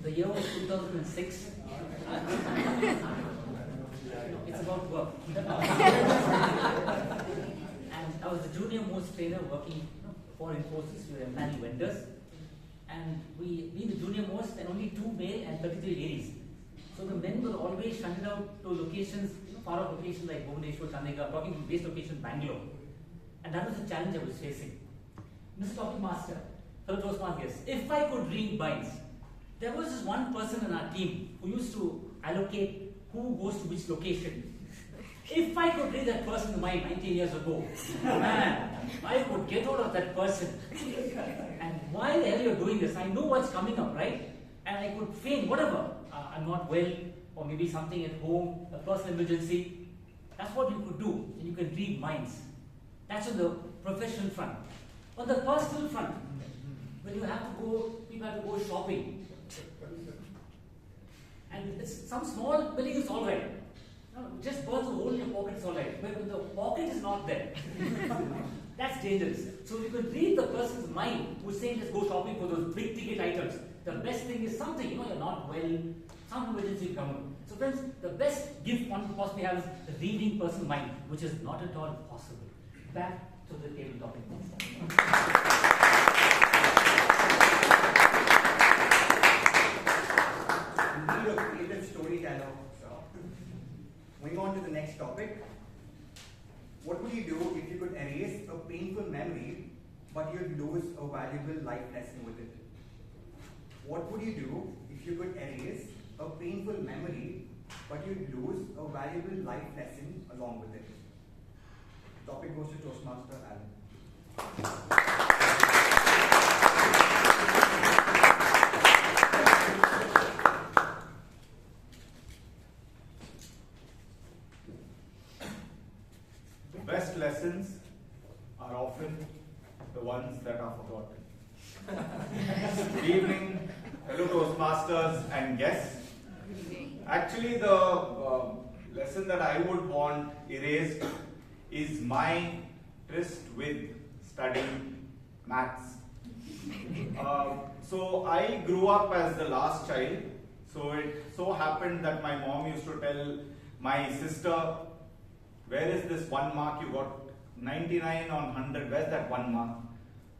The year was 2006. It's about work. And I was the junior most trainer working for Infosys. We were planning vendors. And we, being the junior most, and only 2 male and 33 ladies. So the men were always shunted out to locations, far off locations like Bhubaneswar, Chandigarh, talking to base location Bangalore. And that was the challenge I was facing. Mr. Toastmaster, fellow Toastmasters, if I could read minds, there was this one person in our team who used to allocate who goes to which location. If I could read that person's mind 19 years ago, man, I could get hold of that person. And why the hell you're doing this? I know what's coming up, right? And I could feign whatever. I'm not well, or maybe something at home, a personal emergency. That's what you could do. And you can read minds. That's on the professional front. On the personal front, when you have to go, people have to go shopping. And it's some small billing is all right. No, just burns a hole in your pocket is all right. But when the pocket is not there, that's dangerous. So you can read the person's mind who's saying let's go shopping for those big ticket items. The best thing is something, you're not well, some emergency coming. So friends, the best gift one could possibly have is the reading person's mind, which is not at all possible. Back to the table topic next time. Indeed, a creative storyteller. Moving on to the next topic. What would you do if you could erase a painful memory, but you'd lose a valuable life lesson with it? What would you do if you could erase a painful memory, but you'd lose a valuable life lesson along with it? The topic goes to Toastmaster Alan. Best lessons are often the ones that are forgotten. Good evening, fellow Toastmasters and guests. Actually, the lesson that I would want erased is my tryst with studying maths. So I grew up as the last child. So it so happened that my mom used to tell my sister, where is this 1 mark you got? 99 on 100, where's that 1 mark?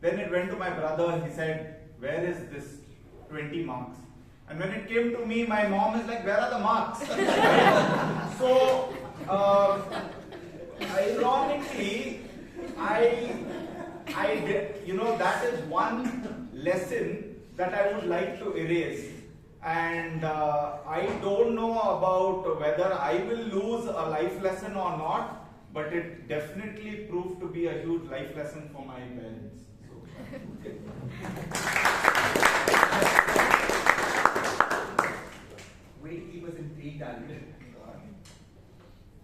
Then it went to my brother, he said, where is this 20 marks? And when it came to me, my mom is like, where are the marks? So, ironically, I did, that is one lesson that I would like to erase. and I don't know about whether I will lose a life lesson or not, but it definitely proved to be a huge life lesson for my parents. Way to keep us intrigued, Anand.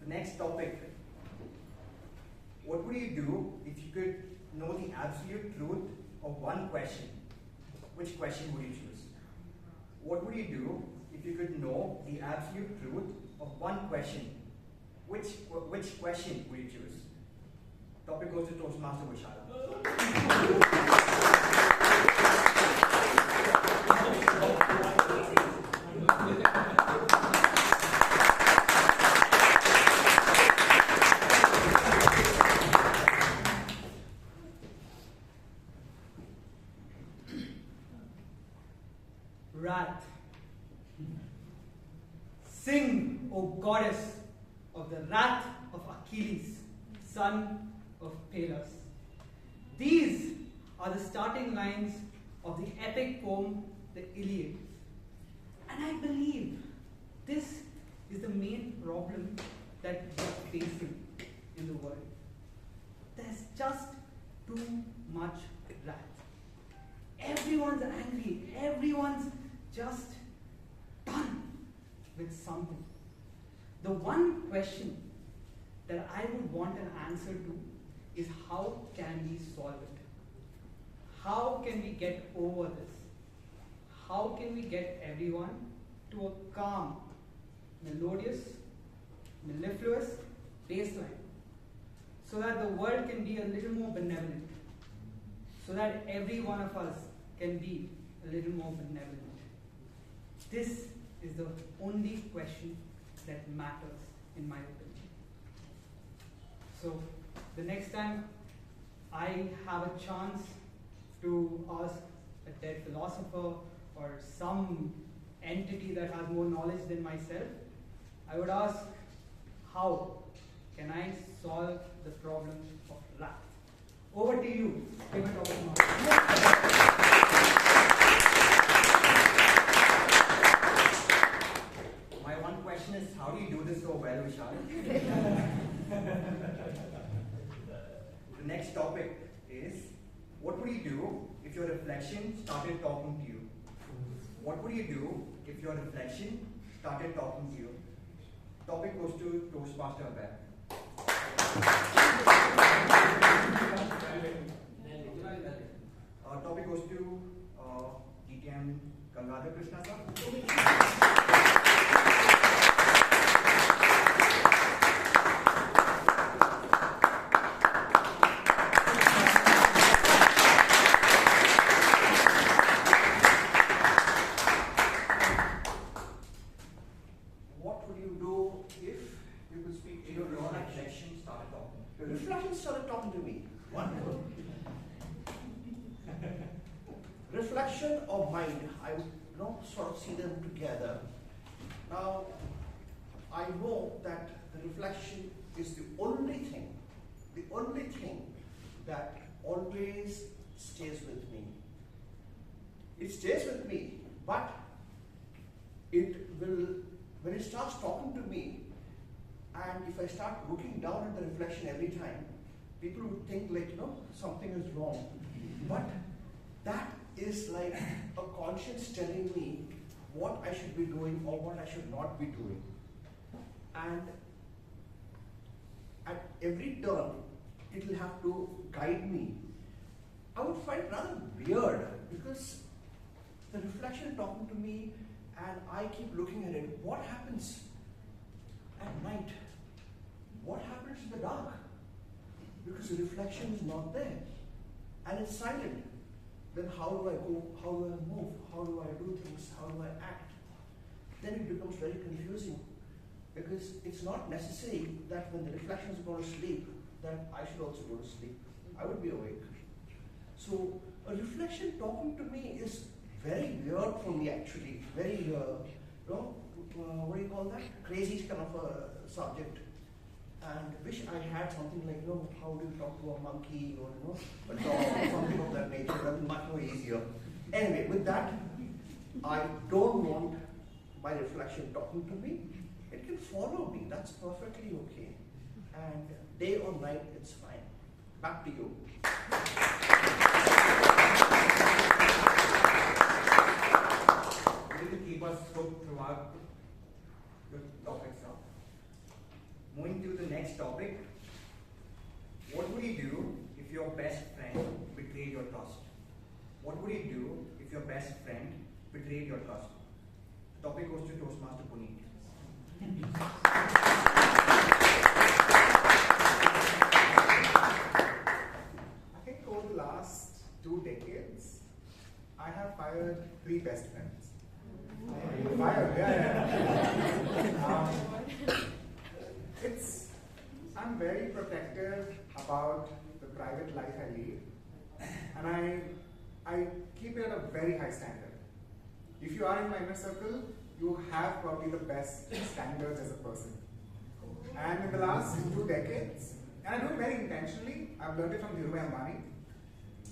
The next topic. What would you do if you could know the absolute truth of one question? Which question would you choose? What would you do if you could know the absolute truth of one question? Which question would you choose? Topic goes to Toastmaster Vishal. Wrath. Sing, O goddess, of the wrath of Achilles, son of Peleus. These are the starting lines of the epic poem, the Iliad. And I believe this is the main problem that we are facing in the world. There's just too much wrath. Everyone's angry, everyone's just done with something. The one question that I would want an answer to is how can we solve it? How can we get over this? How can we get everyone to a calm, melodious, mellifluous baseline so that the world can be a little more benevolent, so that every one of us can be a little more benevolent? This is the only question that matters, in my opinion. So, the next time I have a chance to ask a dead philosopher or some entity that has more knowledge than myself, I would ask, how can I solve the problem of wrath? Over to you, favorite of My one question is, how do you do this so well, Vishal? The next topic is, what would you do if your reflection started talking to you? What would you do if your reflection started talking to you? Topic goes to Toastmaster Mahaveer. Topic goes to DTM Gangaadhar Krishna sir. What would you do if you could speak to your reflection started talking? Your reflection started talking to me. Wonderful. Reflection of mind, I would sort of see them together. Now, I know that the reflection is the only thing that always stays with me. It stays with me, but it will, when it starts talking to me, and if I start looking down at the reflection every time, people would think like, something is wrong. But that is like a conscience telling me what I should be doing or what I should not be doing. And at every turn, it will have to guide me. I would find it rather weird because the reflection talking to me and I keep looking at it. What happens at night? What happens in the dark? Because the reflection is not there and it's silent. Then how do I go? How do I move? How do I do things? How do I act? Then it becomes very confusing because it's not necessary that when the reflection is going to sleep, that I should also go to sleep. I would be awake. So a reflection talking to me is very weird for me actually. Very, what do you call that? Crazy kind of a subject. And wish I had something like, how do you talk to a monkey or a dog or something of that nature. That would be much more easier. Anyway, with that, I don't want my reflection talking to me, it can follow me. That's perfectly okay. And day or night, it's fine. Back to you. To keep us hooked throughout the topics now. Moving to the next topic. What would you do if your best friend betrayed your trust? What would you do if your best friend betrayed your trust? The topic goes to Toastmaster Puneet. I think over the last 2 decades, I have fired 3 best friends. Fired, yeah. I'm very protective about the private life I lead, and I keep it at a very high standard. If you are in my inner circle, you have probably the best standards as a person. And in the last 2 decades, and I do it very intentionally, I've learned it from Dhirubhai Ambani,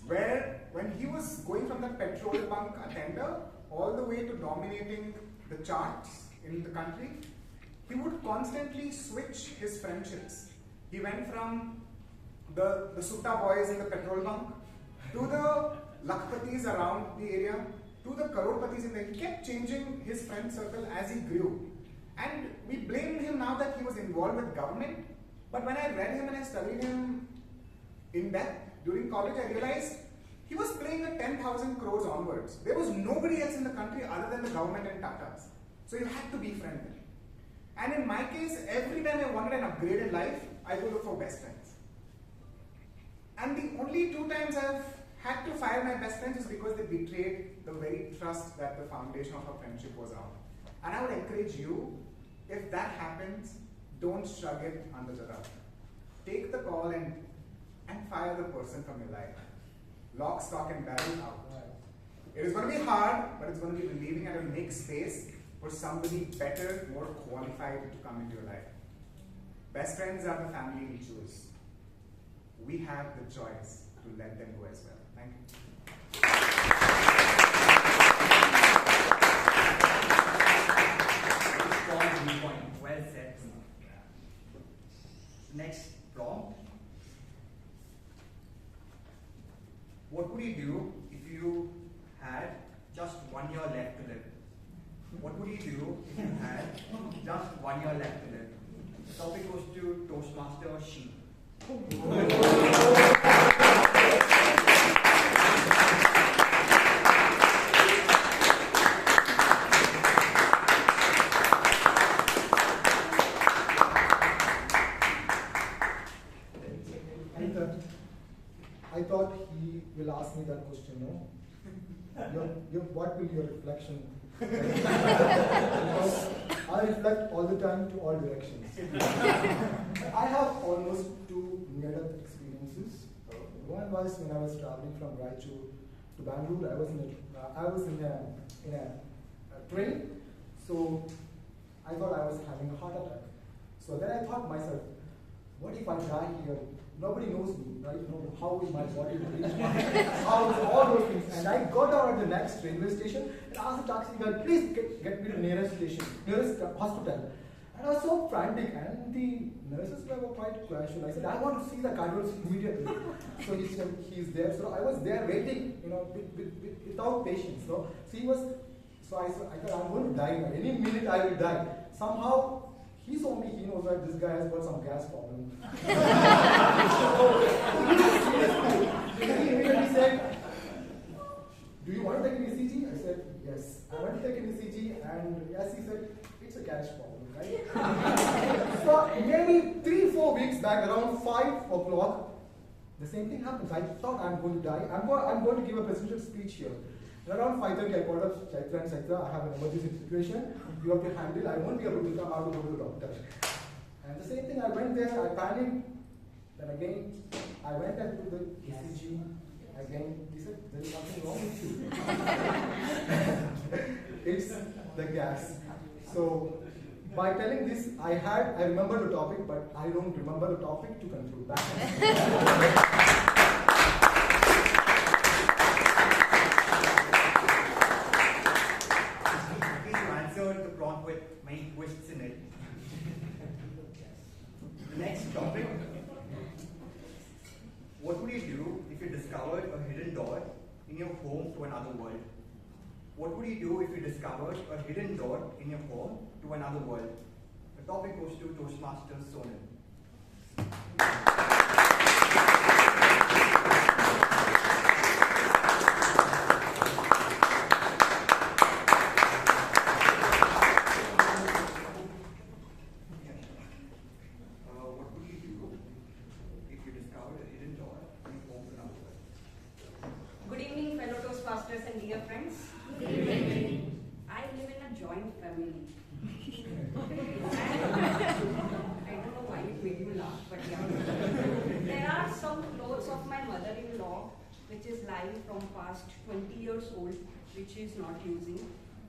where when he was going from that petrol bunk attender all the way to dominating the charts in the country, he would constantly switch his friendships. He went from the Sutta boys in the petrol bunk to the Lakpatis around the area to the Karodpatis in there. He kept changing his friend circle as he grew. And we blame him now that he was involved with government. But when I read him and I studied him in depth during college, I realized he was playing at 10,000 crores onwards. There was nobody else in the country other than the government and Tatas. So you had to be friendly. And in my case, every time I wanted an upgraded life, I would look for best friends. And the only 2 times I've had to fire my best friends is because they betrayed the very trust that the foundation of our friendship was on. And I would encourage you, if that happens, don't shrug it under the rug. Take the call and fire the person from your life. Lock, stock, and barrel out. It is going to be hard, but it's going to be relieving, and it will make space for somebody better, more qualified to come into your life. Best friends are the family we choose. We have the choice to let them go as well. Thank you. Strong viewpoint. Well said. Next prompt. What would you do if you had just 1 year left to live? What would you do if you had just 1 year left to live? The topic goes to Toastmaster She. I thought he will ask me that question, no? What will your reflection be? Because I reflect all the time to all directions. I have almost 2 near-death experiences. One was when I was traveling from Raichur to Bangalore. I was in a train, so I thought I was having a heart attack. So then I thought myself, what if I die here? Nobody knows me, right? How is my body reach my house, all those things. And I got out at the next railway station and asked the taxi guy, please get me to the nearest station, nearest hospital. And I was so frantic, and the nurses were quite casual. I said, I want to see the cardiologist immediately. So he said, he's there. So I was there waiting, without patience. So I thought, I'm going to die now. Any minute I will die. Somehow, he knows that this guy has got some gas problem. He immediately said, do you want to take an ECG? I said, yes. I went to take an ECG, and yes, he said, it's a gas problem, right? So maybe 3-4 weeks back, around 5 o'clock, the same thing happens. I thought I'm going to die. I'm going to give a presidential speech here. And around 5:30, I called up Chaitra and Chaitra, I have an emergency situation. You have to handle. I won't be able to come out to go to the doctor. And the same thing, I went there, I panicked. Then again, I went and took the ECG. Again, he said, there is nothing wrong with you. It's the gas. So, by telling this, I remember the topic, but I don't remember the topic to conclude. prompt with many twists in it. The next topic. What would you do if you discovered a hidden door in your home to another world? What would you do if you discovered a hidden door in your home to another world? The topic goes to Toastmasters Sonal. Good evening, fellow Toastmasters and dear friends. Good evening. I live in a joint family. I don't know why it made you laugh, but yeah. There are some clothes of my mother-in-law, which is lying from past 20 years old, which is not using.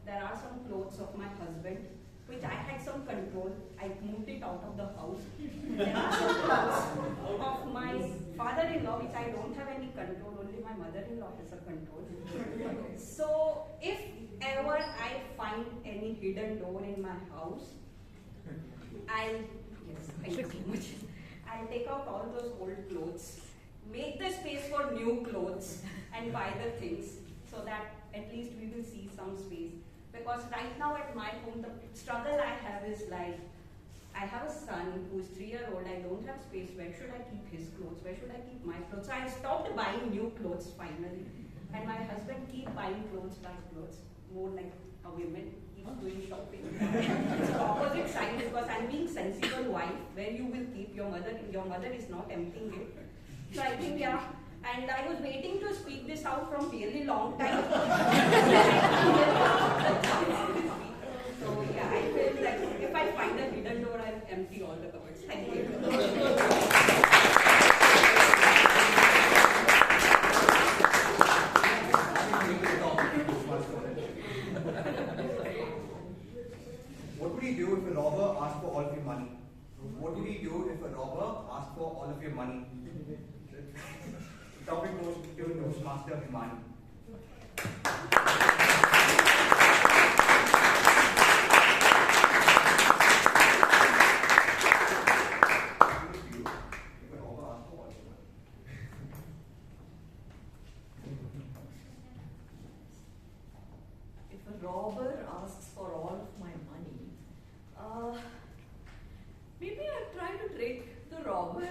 There are some clothes of my husband, which I had some control. I moved it out of the house. There are some clothes of my father-in-law, which I don't have any control. Only my mother-in-law has a control. So if ever I find any hidden door in my house, I'll take out all those old clothes, make the space for new clothes, and buy the things so that at least we will see some space. Because right now at my home, the struggle I have is like, I have a son who is 3-year-old, I don't have space, where should I keep his clothes, where should I keep my clothes? So I stopped buying new clothes finally. And my husband keeps buying clothes, more like a woman, keeps doing shopping. It's the opposite side because I'm being sensible wife, where you will keep your mother is not emptying it. So I think, yeah. And I was waiting to speak this out from really long time. So yeah, I feel that if I find a hidden door, I'll empty all the cupboards. Thank you. What would you do if a robber asked for all of your money? What would you do if a robber asked for all of your money? The topic goes to Toastmaster Himani. If a robber asks for all of my money, maybe I'll try to trick the robber.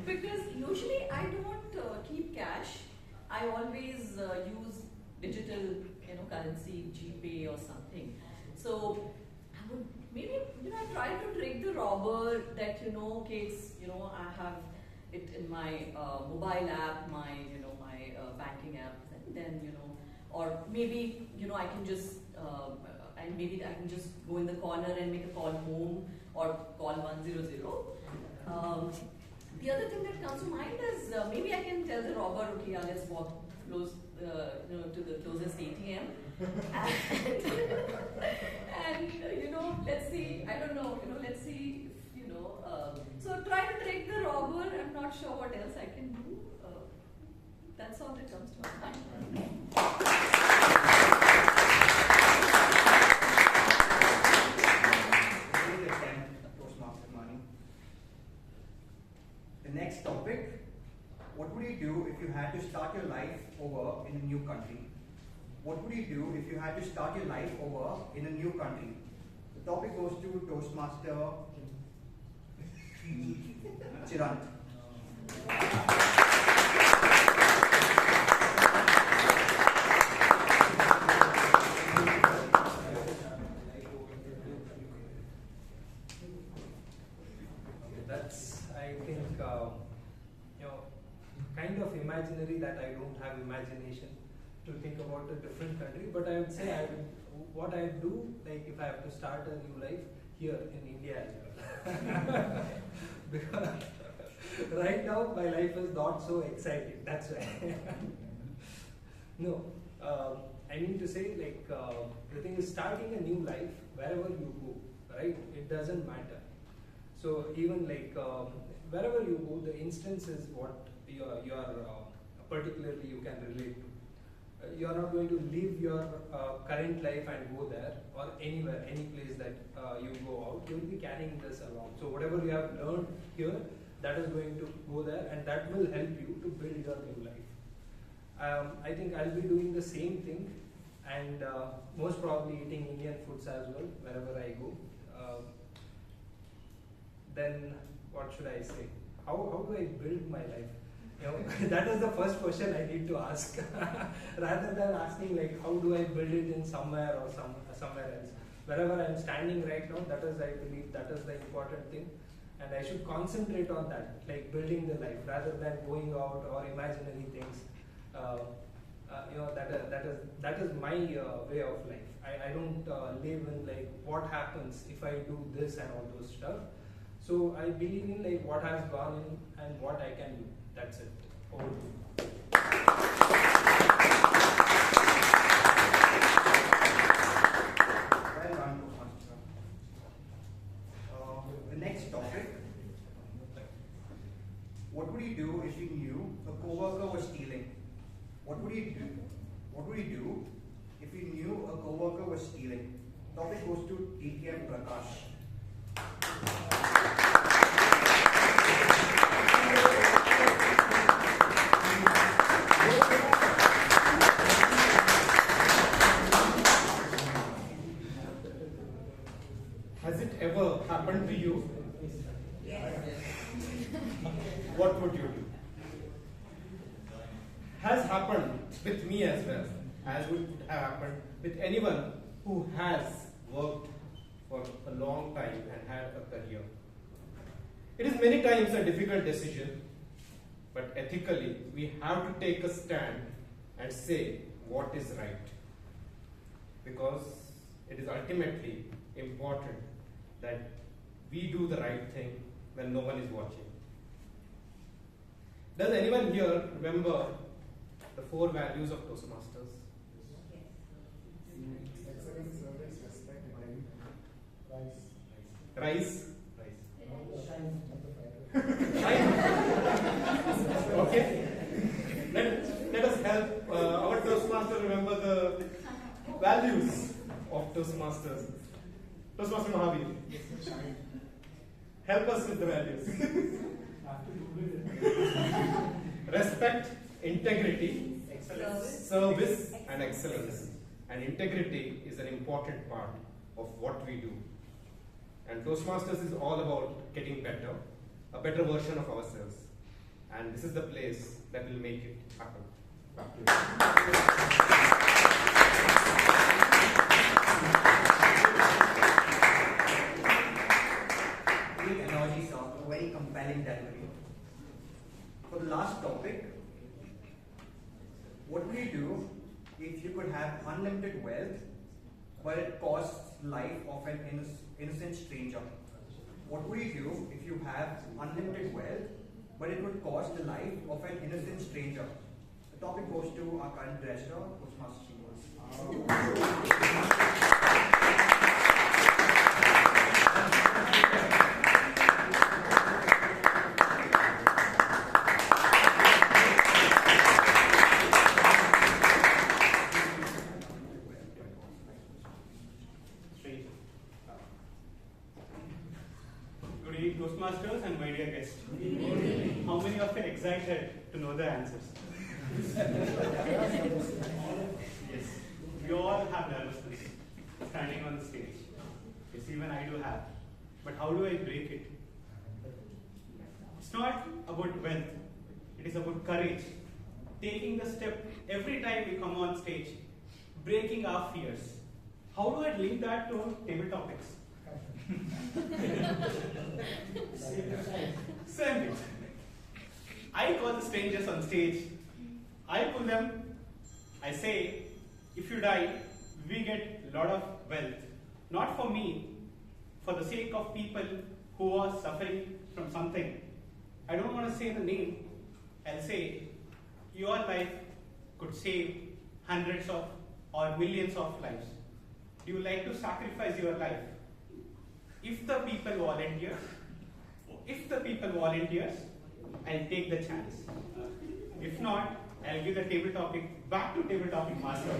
Because usually I don't keep cash. I always use digital, currency, GPay or something. So I would maybe, try to trick the robber that, case, I have it in my mobile app, my, my banking app, and then, or maybe, I can just, and maybe I can just go in the corner and make a call home or call 100. The other thing that comes to mind is maybe I can tell the robber, okay, I'll just walk close, to the closest ATM, and let's see. I don't know. Let's see. So try to trick the robber. I'm not sure what else I can do. That's all that comes to my mind. The next topic, what would you do if you had to start your life over in a new country? What would you do if you had to start your life over in a new country? The topic goes to Toastmaster Chirant. That's, I think, kind of imaginary that I don't have imagination to think about a different country. But I would say what I would do, like if I have to start a new life here in India as well. Because right now my life is not so exciting. That's why. No, I mean to say, like the thing is, starting a new life wherever you go, right? It doesn't matter. So even like wherever you go, the instance is what you are particularly you can relate to. You are not going to leave your current life and go there, or anywhere, any place that you go out. You will be carrying this along. So whatever you have learned here, that is going to go there, and that will help you to build your new life. I think I'll be doing the same thing, and most probably eating Indian foods as well wherever I go. Then what should I say? How do I build my life? You know, that is the first question I need to ask, rather than asking like how do I build it in somewhere or somewhere else. Wherever I am standing right now, that is, I believe, that is the important thing, and I should concentrate on that, like building the life, rather than going out or imaginary things. You know, that is my way of life. I don't live in like what happens if I do this and all those stuff. So I believe in like what has gone in and what I can do. That's it. Over to you. Well done, Toastmaster. The next topic. What would you do if you knew a co-worker was stealing? What would you do? What would you do if you knew a co-worker was stealing? Topic goes to TTM Prakash. Has it ever happened to you? Yes. What would you do? Has happened with me as well, as would have happened with anyone who has worked for a long time and had a career. It is many times a difficult decision, but ethically we have to take a stand and say what is right, because it is ultimately important that we do the right thing when no one is watching. Does anyone here remember the 4 values of Toastmasters? Excellence, service, respect, mind, rice. Rice? Shine. Okay. Let us help our Toastmaster remember the values of Toastmasters. Toastmaster Mahaveer. Help us with the values. Respect, integrity, service, and excellence. And integrity is an important part of what we do. And Toastmasters is all about getting better, a better version of ourselves. And this is the place that will make it happen. Back to you. Great energy song, a very compelling delivery. For the last topic, what would you do if you could have unlimited wealth, but it costs life of an innocent stranger? What would you do if you have unlimited wealth, but it would cost the life of an innocent stranger? The topic goes to our current director, Toastmaster Good evening, Toastmasters and my dear guests. How many of you are excited to know the answers? Yes, we all have nervousness standing on the stage. Yes, even I do have. But how do I break it? It's not about wealth, it is about courage. Taking the step every time we come on stage, breaking our fears. How do I link that to table topics? Same thing. I call the strangers on stage. I pull them. I say, if you die, we get a lot of wealth. Not for me, for the sake of people who are suffering from something. I don't want to say the name. I'll say, your life could save hundreds of or millions of lives. Do you like to sacrifice your life? If the people volunteer, I'll take the chance. If not, I'll give the table topic back to table topic master.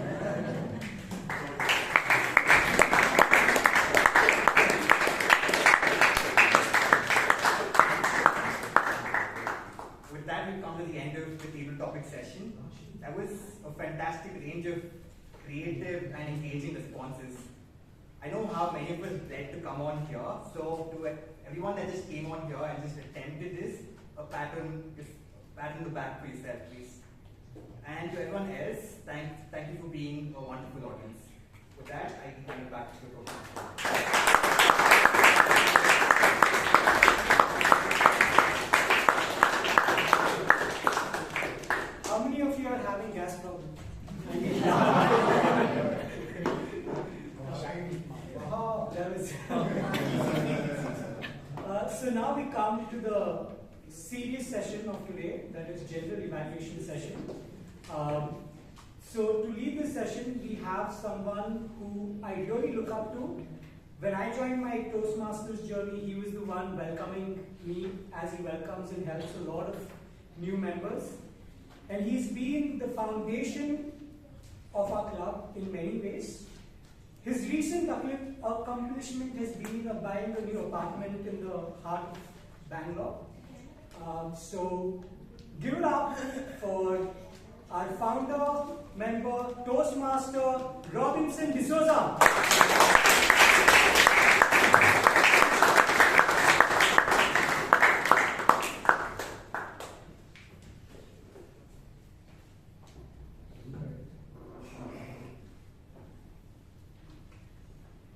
With that, we come to the end of the table topic session. That was a fantastic range of creative and engaging responses. I know how many of us led to come on here, so to everyone that just came on here and just attempted this, a pat on the back for yourself, please. And to everyone else, thank you for being a wonderful audience. With that, I hand it back to the program. How many of you are having gas problems? So now we come to the serious session of today, that is gender evaluation session. So to lead this session, we have someone who I really look up to. When I joined my Toastmasters journey, he was the one welcoming me as he welcomes and helps a lot of new members. And he's been the foundation of our club in many ways. His recent accomplishment has been buying a new apartment in the heart of Bangalore. So give it up for our founder, member, Toastmaster, Robinson D'Souza.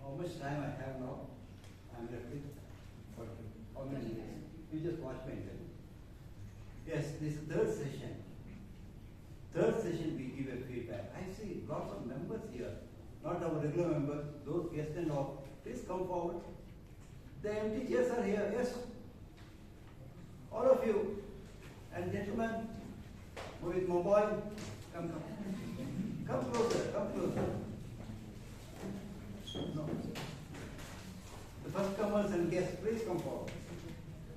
How much time I have now? I'm left with for how many years? You just watch my interview. Yes, this is third session. Third session we give a feedback. I see lots of members here, not our regular members, those guests and all. Please come forward. The empty chairs are here, yes. All of you. And gentlemen, with mobile, come. Come closer, come closer. No. The first comers and guests, please come forward.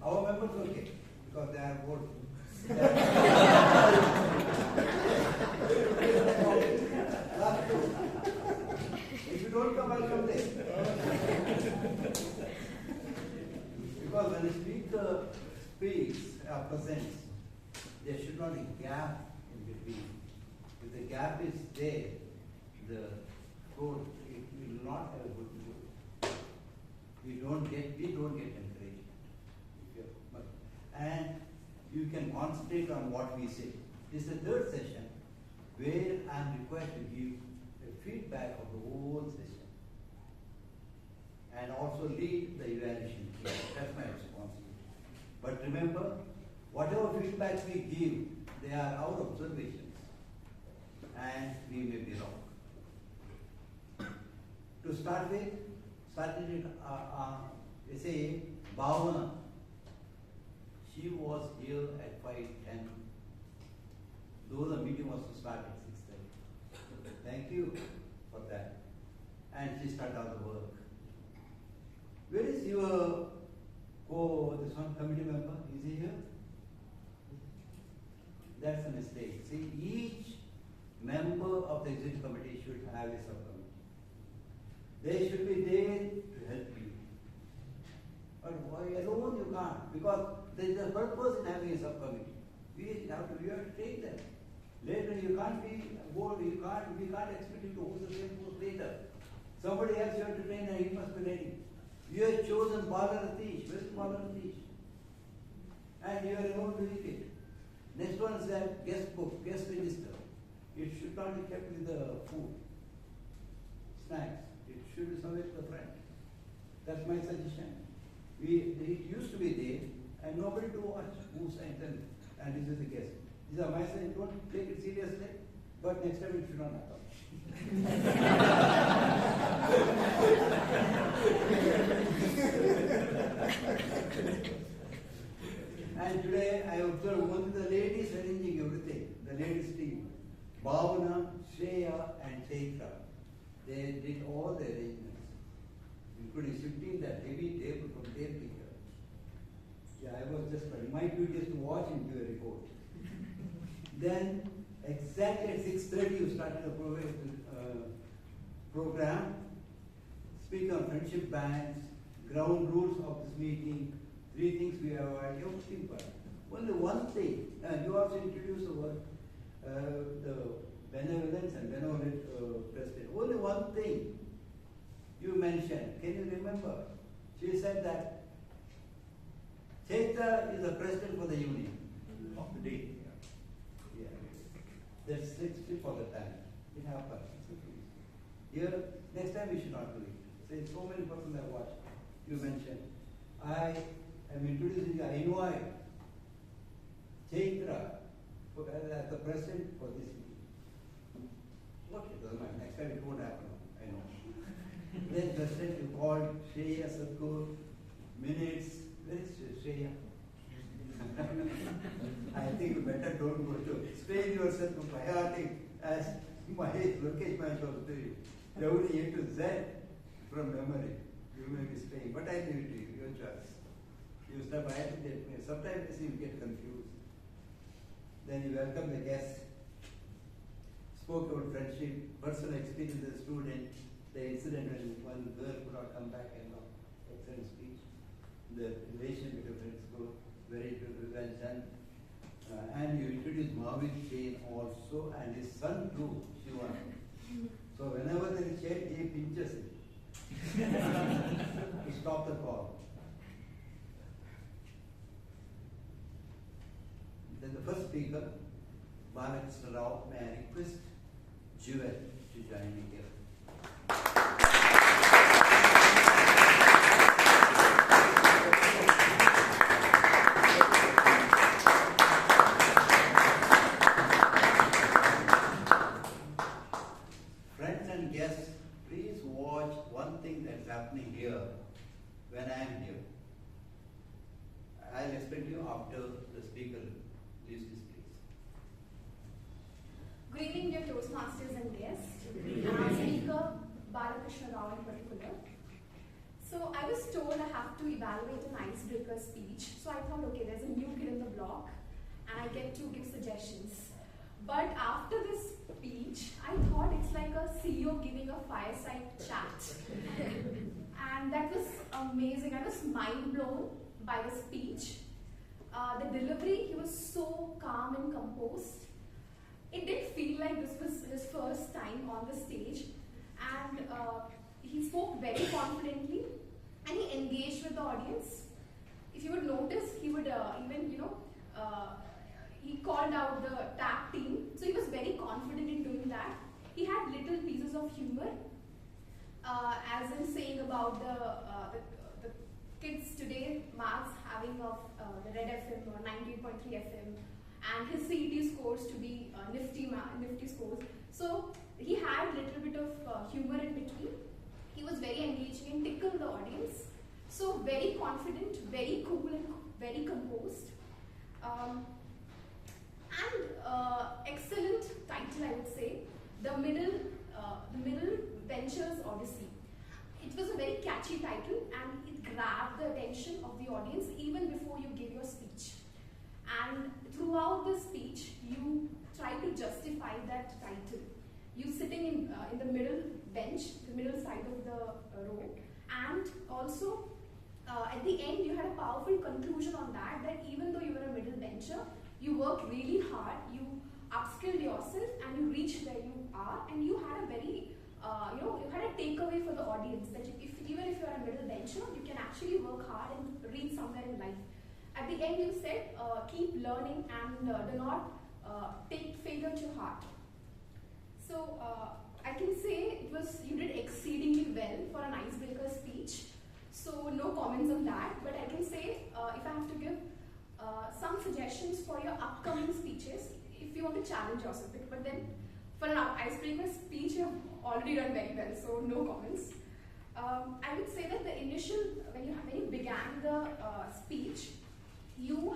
Our members, okay, because they are bored. If you don't come, I'll come there. Because when a speaker speaks or presents, there should not be a gap in between. If the gap is there, the code, it will not have a good mood. We don't get encouragement. And you can concentrate on what we say. This is the third session where I am required to give a feedback of the whole session and also lead the evaluation. That's my responsibility. But remember, whatever feedback we give, they are our observations and we may be wrong. To start with, say Bhavana. She was here at 5:10, though the meeting was to start at 6:30. Thank you for that. And she started out the work. Where is your this one committee member? Is he here? That's a mistake. See, each member of the executive committee should have a subcommittee. They should be there to help you. But why alone you can't? Because there is a purpose in having a subcommittee. We have to train them. Later you can't be bored, we can't expect you to hold the same post later. Somebody else you have to train and he must be ready. You have chosen Balakrishna. Where is Balakrishna? And you are alone doing it. Next one is that guest book, guest register. It should not be kept with the food, snacks. It should be somewhere to the front. That's my suggestion. It used to be there, and nobody to watch who signs and this is the guest. These are my suggestions. Don't take it seriously, but next time it should not happen. And today I observed only the ladies arranging everything, the ladies team. Bhavana, Surya and Chaitra. They did all the arrangements, including shifting that heavy table from there to here. Yeah, I was just ready. My duty is to watch and give a report. Then Exactly at 6:30 you started the program. Speak on friendship bands, ground rules of this meeting, 3 things we avoid, everything but only one thing. You also introduced the word, the benevolence and benevolent president. Only one thing you mentioned. Can you remember? She said that Chaitra is the president for the union of the day. Yeah. That's still for the time. It happens. Here, next time we should not do it. Say so many persons have watched. You mentioned. I am introducing, I invite Chaitra as the president for this meeting. Okay, doesn't matter. Next time it won't happen. I know. Then president you called Shreya Sadhguru, minutes. Where is Shreya? I think you better don't go to strain yourself to biotic as Mahesh Lokesh Mahesh was doing. Every A to Z from memory. You may be straying, but I leave it to you, your choice. You start biotic, sometimes you get confused. Then you welcome the guest, spoke about friendship, personal experience as a student, the incident when one girl could not come back and excellent speech. The relation between friends go very well done. And you introduced Mahaveer Jain also and his son too, Shiva. So whenever there is change, he pinches it to stop the call. Then the first speaker, Balakrishna Rao, may I request Jewel to join me here. Friends and guests, please watch one thing that's happening here when I am here. I'll explain to you after the speaker leaves this place. Good evening, dear Toastmasters and guests. And speaker Balakrishna Rao in particular. So I was told I have to evaluate an icebreaker speech. So I thought, okay, there's a new kid in the block and I get to give suggestions. But after this speech, I thought it's like a CEO giving a fireside chat. And that was amazing. I was mind blown by the speech. The delivery, he was so calm and composed. It didn't feel like this was his first time on the stage. And he spoke very confidently and he engaged with the audience. If you would notice, he would even, he called out the tag team. So he was very confident in doing that. He had little pieces of humor, as in saying about the kids today, marks having of the Red FM or 98.3 FM, and his CET scores to be nifty scores. So he had a little bit of humor in between. He was very engaging and tickled the audience. So very confident, very cool and very composed. Excellent title, I would say, the Middle Benchers Odyssey. It was a very catchy title and it grabbed the attention of the audience even before you give your speech. And throughout the speech, you try to justify that title. You sitting in the middle bench, the middle side of the row, and also at the end you had a powerful conclusion on that, that even though you were a middle bencher, you worked really hard, you upskilled yourself and you reached where you are, and you had a very, you had a takeaway for the audience that even if you are a middle bencher, you can actually work hard and reach somewhere in life. At the end you said, keep learning and do not take failure to heart. So I can say you did exceedingly well for an icebreaker speech. So no comments on that, but I can say if I have to give some suggestions for your upcoming speeches, if you want to challenge yourself, but then for an icebreaker speech you have already done very well, so no comments. I would say that the initial, when you began the speech, you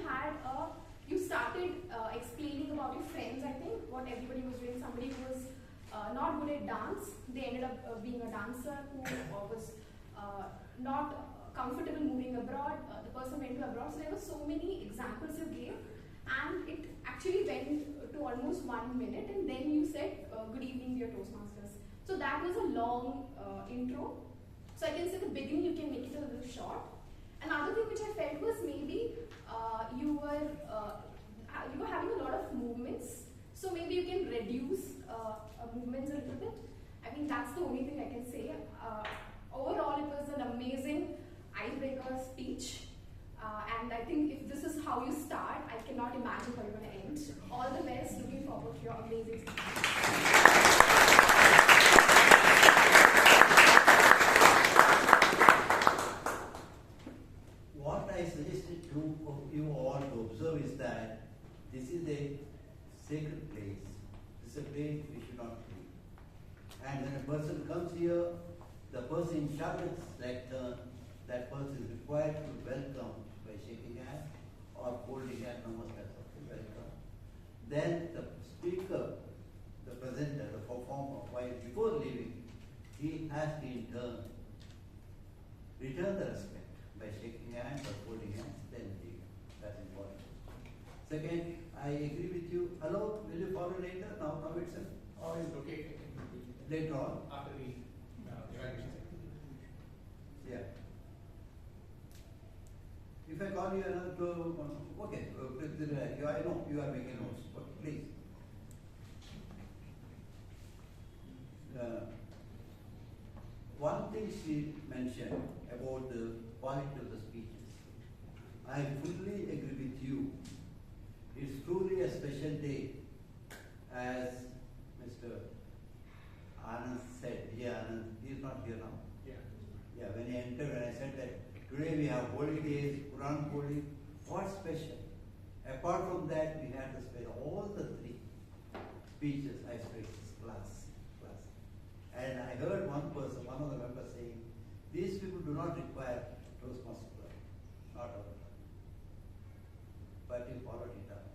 started explaining about your friends, I think, what everybody was doing. Somebody who was not good at dance, they ended up being a dancer who was not comfortable moving abroad, the person went to abroad. So there were so many examples you gave, And it actually went to almost 1 minute, and then you said, good evening, dear Toastmasters. So that was a long intro. So I can say the beginning you can make it a little short. Another thing which I felt was maybe you were having a lot of movements. So maybe you can reduce movements a little bit. I mean, that's the only thing I can say. Overall, it was an amazing icebreaker speech. And I think if this is how you start, I cannot imagine how you're going to end. All the best. Looking forward to your amazing speech. What I suggested to you all to observe is that this is a sacred place. This is a place we should not leave. And when a person comes here, the person in charge of the lectern, that person is required to welcome by shaking hands or holding hands, welcome. Then the speaker, the presenter, the performer, while before leaving, he has to in turn return the respect by shaking hands or holding hands, then leave. That's important. Second, I agree with you. Hello, will you follow later? Now itself? Or is it okay? Later on? After the evaluation. Yeah. If I call you another, okay, I know you are making notes, but please. One thing she mentioned about the quality of the speeches, I fully agree with you. It's truly a special day, as Mr. Anand said. Yeah, Anand, he is not here now. Yeah, when he entered, when I said that today we have holy days, Quran holy, what's special? Apart from that, we had to spend all the three speeches, I spoke class. And I heard one person, one of the members saying, these people do not require Toastmaster Club, not our club. But you followed it up.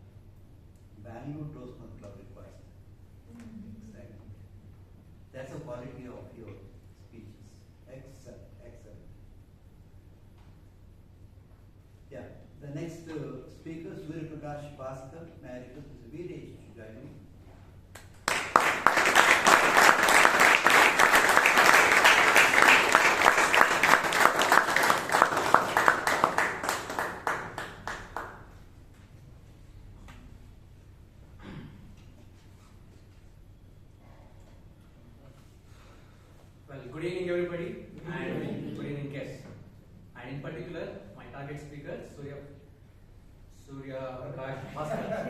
Bangalore Toastmasters Club requires that. Exactly. That's the quality of your speeches. Excellent. Yeah, the next speaker, Surya Prakash Bhaskaran, may I request Mr. Veeresh to join me. Well, good evening everybody, and good evening guests. And in particular, my target speaker, Surya Prakash Bhaskaran.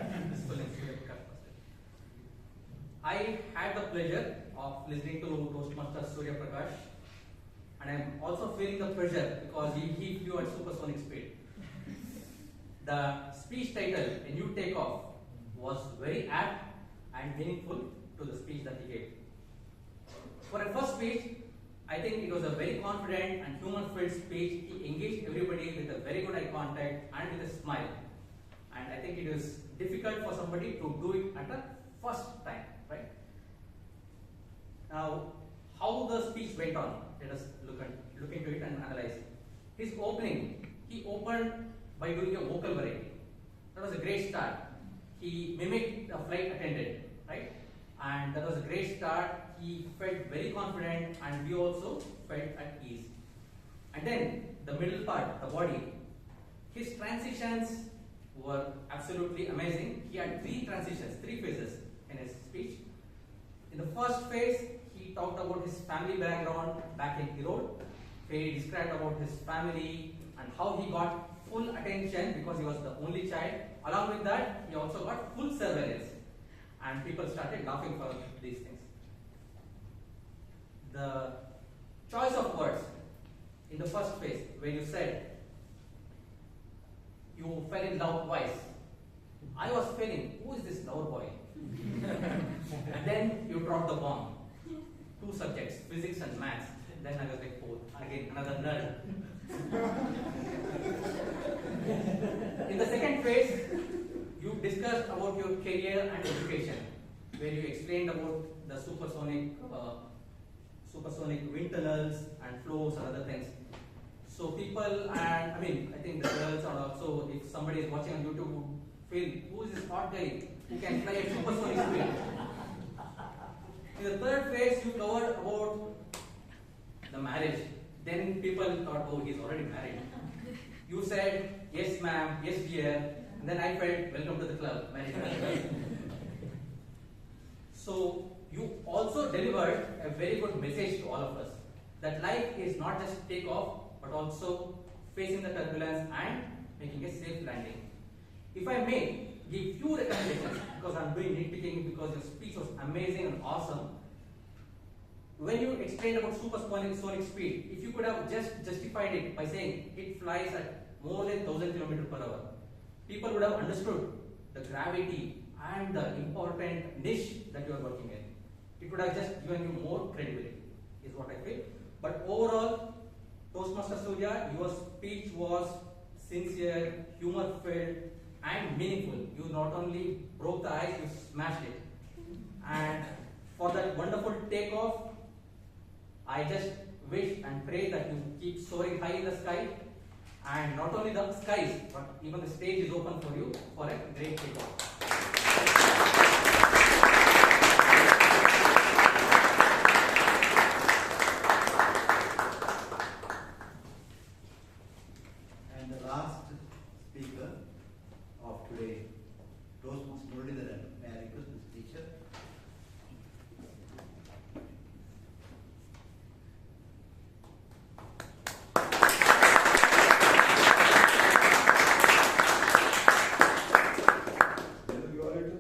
I had the pleasure of listening to Toastmaster Surya Prakash, and I am also feeling the pressure because he flew at supersonic speed. The speech title, A New Takeoff, was very apt and meaningful to the speech that he gave. For a first speech, I think it was a very confident and human-filled speech. He engaged everybody with a very good eye contact and with a smile. And I think it is difficult for somebody to do it at the first time, right? Now, how the speech went on, let us look into it and analyze. His opening, he opened by doing a vocal variety. That was a great start. He mimicked a flight attendant, right? And that was a great start. He felt very confident, and we also felt at ease. And then the middle part, the body, his transitions were absolutely amazing. He had three phases in his speech. In the first phase, he talked about his family background back in Europe. He described about his family and how he got full attention because he was the only child. Along with that, he also got full surveillance. And people started laughing for these things. The choice of words in the first phase, when you said you fell in love twice, I was feeling, who is this lover boy? And then you dropped the bomb. Two subjects, physics and maths. Then I was like, oh, again, another nerd. In the second phase, you discussed about your career and education, where you explained about the supersonic wind tunnels and flows and other things. So people, and I think the girls, and also if somebody is watching on YouTube, would Phil, who is this hot guy who can fly at supersonic speed? In the third phase, you covered about the marriage. Then people thought, oh, he's already married. You said, yes ma'am, yes dear. And then I felt, welcome to the club, married man. So, you also delivered a very good message to all of us. That life is not just take off, but also facing the turbulence and making a safe landing. If I may give few recommendations, because I'm doing nitpicking, because your speech was amazing and awesome. When you explained about supersonic speed, if you could have just justified it by saying it flies at more than 1000 km per hour, people would have understood the gravity and the important niche that you are working in. It would have just given you more credibility, is what I feel. But overall, Toastmaster Surya, your speech was sincere, humor-filled, and meaningful. You not only broke the ice, you smashed it. And for that wonderful takeoff, I just wish and pray that you keep soaring high in the sky. And not only the skies, but even the stage is open for you for a great takeoff. And the last speaker of today, Toastmaster Murlidharan. May I request this teacher?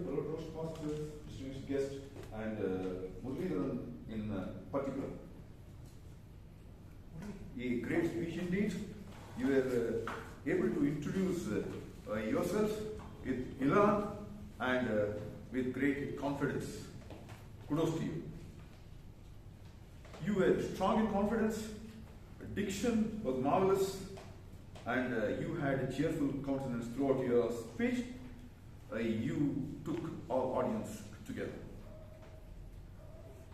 Fellow Toastmasters, distinguished guest, and Murlidharan in particular. A great speech indeed. You were able to introduce yourself with elan and with great confidence. Kudos to you. You were strong in confidence, diction was marvelous, and you had a cheerful countenance throughout your speech. You took our audience together.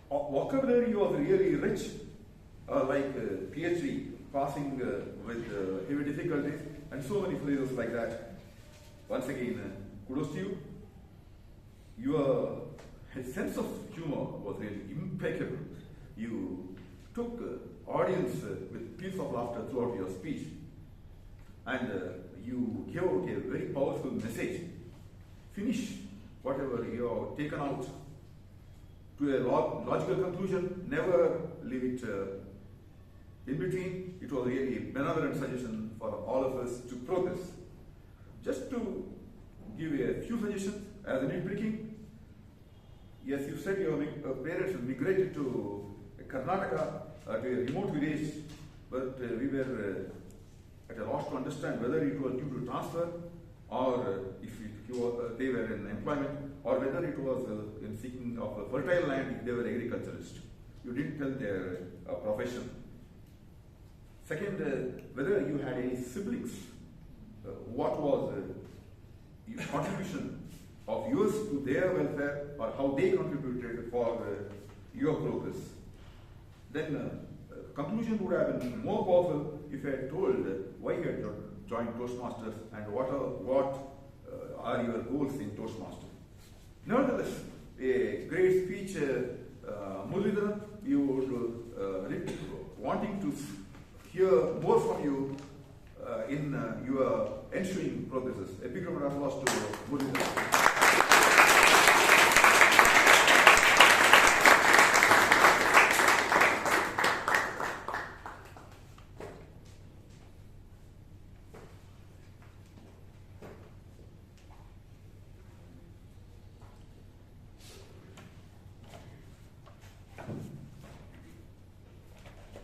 Vocabulary was really rich, like PhD, passing with heavy difficulties, and so many phrases like that. Once again, kudos to you. Your sense of humor was really impeccable. You took audience with peals of laughter throughout your speech, and you gave out a very powerful message. Finish whatever you have taken out to a logical conclusion. Never leave it in between. It was really a benevolent suggestion for all of us to progress. Just to give a few suggestions as a nitpicking. Yes, you said your parents migrated to Karnataka, to a remote village, but we were at a loss to understand whether it was due to transfer, or if they were in employment, or whether it was in seeking of a fertile land if they were agriculturists. You didn't tell their profession. Second, whether you had any siblings, what was the contribution of yours to their welfare, or how they contributed for your progress. Then conclusion would have been more powerful if I had told why you had joined Toastmasters and what are your goals in Toastmasters. Nevertheless, a great speech, Murlidharan. You would wanting to hear more from you in your ensuing progresses. A big round of applause to Murlidharan.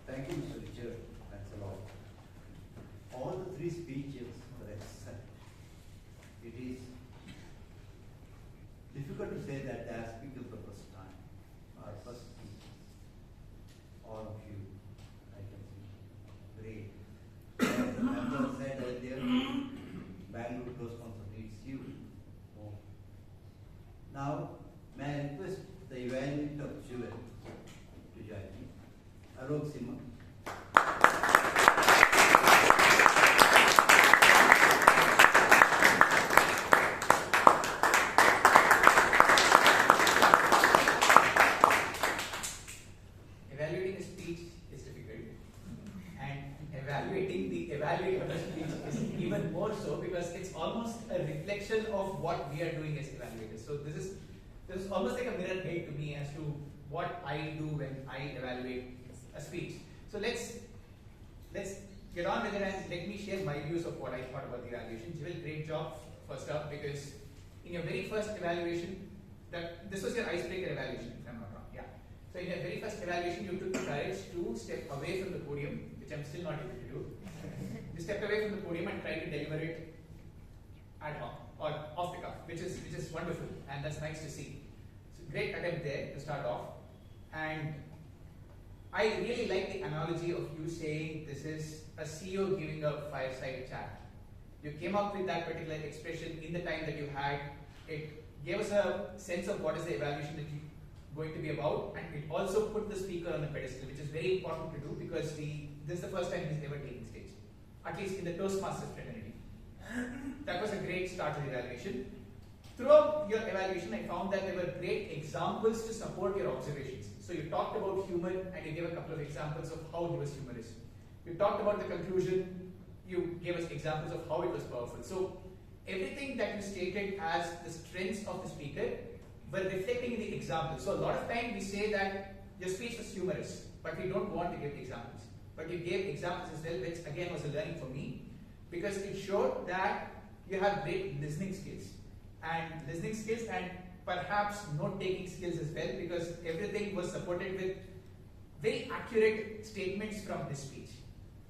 Thank you, Mr. Richard. Thanks a lot. All the three speeches were excellent. It is difficult to say that they are speakers for the first time, or first speakers. All of you, I can see, great. As the member said earlier, Bangalore Toastmasters needs you more. Now, may I request the evaluator of Jewel to join me? Arog Simha. evaluating the evaluator of the speech is even more so, because it's almost a reflection of what we are doing as evaluators. So this is almost like a mirror made to me as to what I do when I evaluate a speech. So let's get on with it, and let me share my views of what I thought about the evaluation. Jill, great job first up, because in your very first evaluation, this was your icebreaker evaluation, if I'm not wrong. Yeah. So in your very first evaluation, you took the courage to step away from the podium, which I'm still not able to do. You stepped away from the podium and tried to deliver it ad hoc or off the cuff, which is wonderful, and that's nice to see. So great attempt there to start off. And I really like the analogy of you saying this is a CEO giving a fireside chat. You came up with that particular expression in the time that you had. It gave us a sense of what is the evaluation that you're going to be about, and it also put the speaker on the pedestal, which is very important to do, because this is the first time he's ever taken stage, at least in the Toastmasters fraternity. That was a great start to the evaluation. Throughout your evaluation, I found that there were great examples to support your observations. So you talked about humor, and you gave a couple of examples of how he was humorous. You talked about the conclusion, you gave us examples of how it was powerful. So everything that you stated as the strengths of the speaker were reflecting in the examples. So a lot of time we say that your speech was humorous, but we don't want to give examples. But you gave examples as well, which again was a learning for me, because it showed that you have great listening skills. And perhaps note-taking skills as well, because everything was supported with very accurate statements from his speech.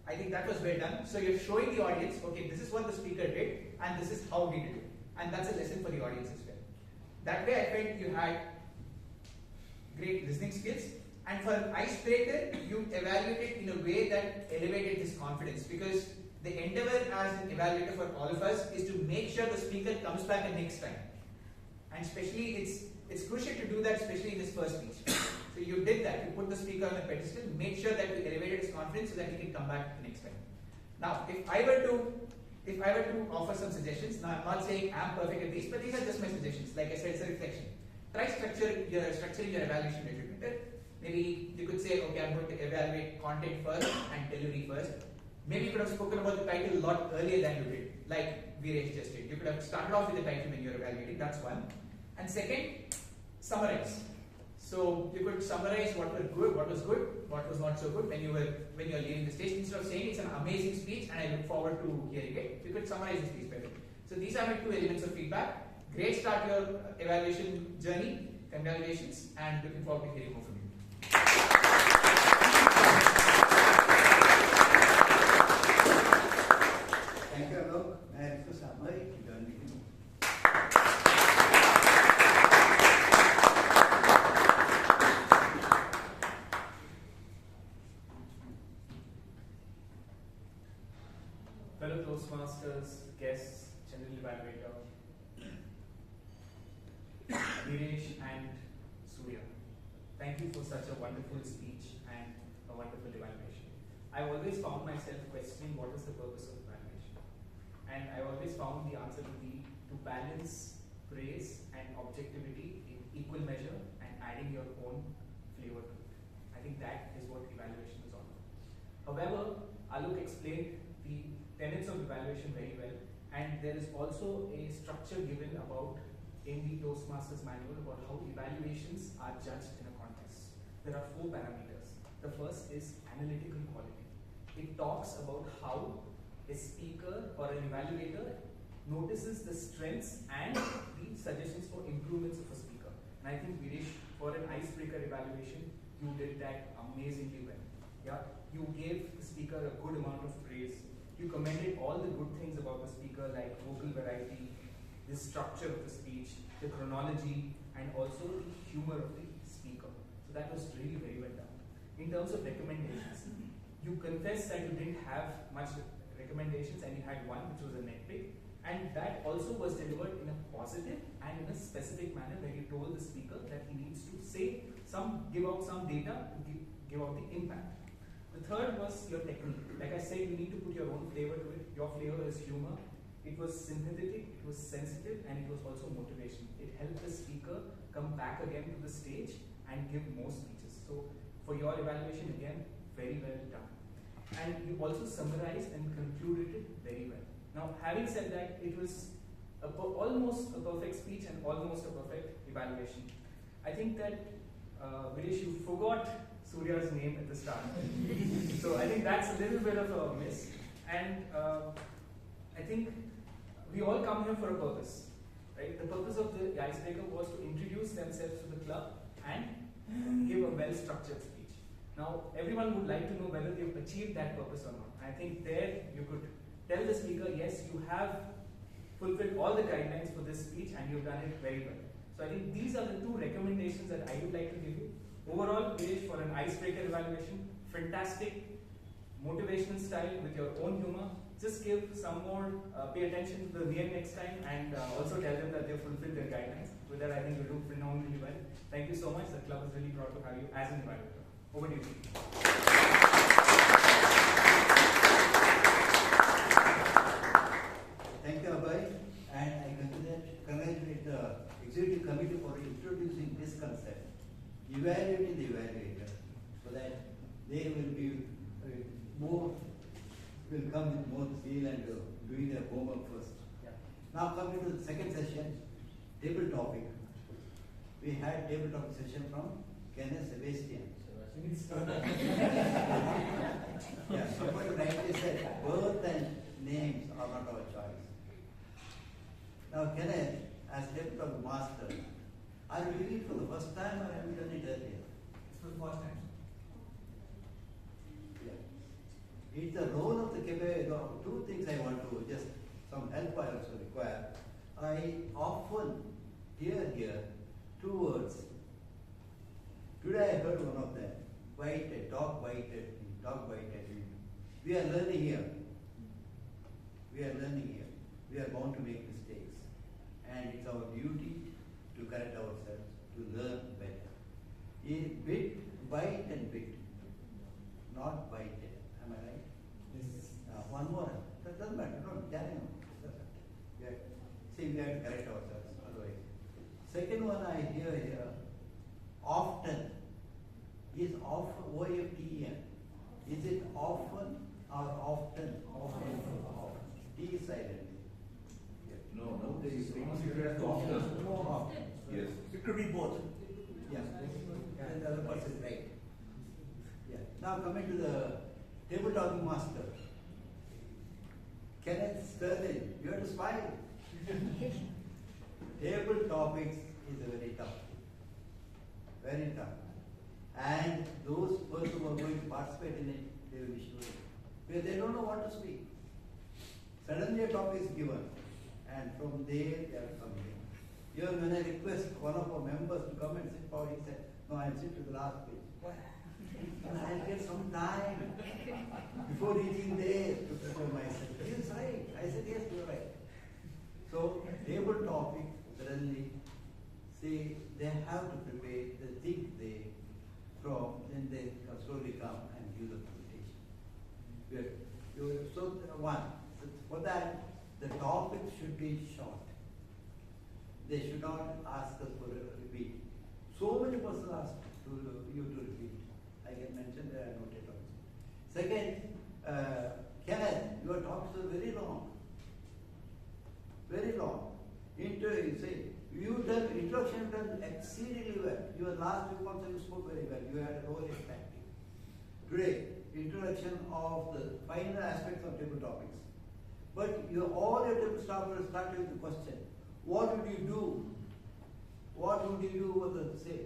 I think that was well done. So you're showing the audience, okay, this is what the speaker did, and this is how we did it. And that's a lesson for the audience as well. That way I felt you had great listening skills. And for an icebreaker, you evaluated in a way that elevated his confidence, because the endeavor as an evaluator for all of us is to make sure the speaker comes back the next time. And especially, it's crucial to do that, especially in this first speech. So you did that. You put the speaker on the pedestal, make sure that you elevated his confidence so that he can come back the next time. Now, if I were to offer some suggestions, now I'm not saying I'm perfect at these, but these are just my suggestions. Like I said, it's a reflection. Try structuring your evaluation a little better. Maybe you could say, okay, I'm going to evaluate content first and delivery first. Maybe you could have spoken about the title a lot earlier than you did, like Veeresh just did. You could have started off with the title when you're evaluating, that's one. And second, summarize. So you could summarize what was good, what was not so good when you're leaving the stage. Instead of saying it's an amazing speech and I look forward to hearing it, you could summarize the speech better. So these are my two elements of feedback. Great start your evaluation journey. Congratulations, and looking forward to hearing more from you. Thank you, Alok. May I request Jahnvi to join me? Fellow Toastmasters, guests, general evaluator, Veeresh and Surya, thank you for such a wonderful speech and a wonderful evaluation. I've always found myself questioning what is the purpose of evaluation. And I've always found the answer to be to balance praise and objectivity in equal measure and adding your own flavor to it. I think that is what evaluation is all about. However, Alok explained the tenets of evaluation very well, and there is also a structure given about in the Toastmasters manual about how evaluations are judged in a context. There are 4 parameters. The first is analytical quality. It talks about how a speaker or an evaluator notices the strengths and the suggestions for improvements of a speaker. And I think Veeresh, for an icebreaker evaluation, you did that amazingly well. Yeah, you gave the speaker a good amount of praise. You commended all the good things about the speaker, like vocal variety, the structure of the speech, the chronology, and also the humor of the speaker. So that was really very well done. In terms of recommendations, you confessed that you didn't have much recommendations and you had one, which was a nitpick, and that also was delivered in a positive and in a specific manner, where you told the speaker that he needs to give out some data to give out the impact. The third was your technique. Like I said, you need to put your own flavor to it. Your flavor is humor. It was sympathetic, it was sensitive, and it was also motivation. It helped the speaker come back again to the stage and give more speeches. So for your evaluation, again, very well done. and you also summarized and concluded it very well. Now, having said that, it was almost a perfect speech and almost a perfect evaluation. I think that, Veeresh, you forgot Surya's name at the start. So I think that's a little bit of a miss. And I think we all come here for a purpose, right? The purpose of the icebreaker was to introduce themselves to the club and give a well-structured speech. Now, everyone would like to know whether they've achieved that purpose or not. I think there you could tell the speaker, yes, you have fulfilled all the guidelines for this speech and you've done it very well. So I think these are the two recommendations that I would like to give you. Overall, Veeresh, for an icebreaker evaluation, fantastic, motivational style with your own humor. Just give some more, pay attention to the next time, and also tell them that they've fulfilled their guidelines. With that, I think you'll do phenomenally well. Thank you so much. The club is really proud to have you as an evaluator. Over to you. Thank you, Abhay, and I congratulate the executive committee for introducing this concept, evaluating the evaluator, so that they will be will come with more zeal and doing their homework first. Yeah. Now coming to the second session, table topic. We had table topic session from Kenneth Sebastian. Yeah, somebody rightly said, birth and names are not our choice. Now Kenneth, as table topic master, are you doing it for the first time or have you done it earlier? It's for the first time. It's the role of the cafe. Two things I want to just some help I also require. I often hear here two words. Today I heard one of them. Whited, dog whited, dog whited. We are learning here. We are learning here. We are bound to make mistakes. And it's our duty to correct ourselves, to learn better. Bit, white and bit. Not whited. Am I right? Yes. One more. That doesn't matter. Don't carry on. Yeah. See, we have to correct ourselves. Otherwise. Second one I hear here. Often. Is often O-F-T-E-N. Is it often or often? Often. T is silent. Yeah. No, there is often. More often. Yes. It could be both. Yeah. And the other person is right. Yeah. Now coming to the table talking master. Kenneth, Sterlin, you have to smile. Table topics is a very tough. Very tough. And those persons who are going to participate in it, they will be sure. Because they don't know what to speak. Suddenly a topic is given. And from there they are coming. Even when I request one of our members to come and sit forward, he said, no, I'll sit to the last page. And I'll get some time before reaching there to prepare myself. He is right. I said, yes, you're right. So, table topic, suddenly, say, they have to prepare, they think they from, then they slowly come and give the presentation. So, one, for that, the topic should be short. They should not ask us for a repeat. So many persons ask you to repeat. I can mention that I noted also. Second, Kenneth, your talks are very long. Very long. You say, you done introduction done exceedingly well. Your last week also you spoke very well. You had a role in practice. Today, introduction of the final aspects of table topics. But all your table topics started with the question, what would you do? What would you do with the say?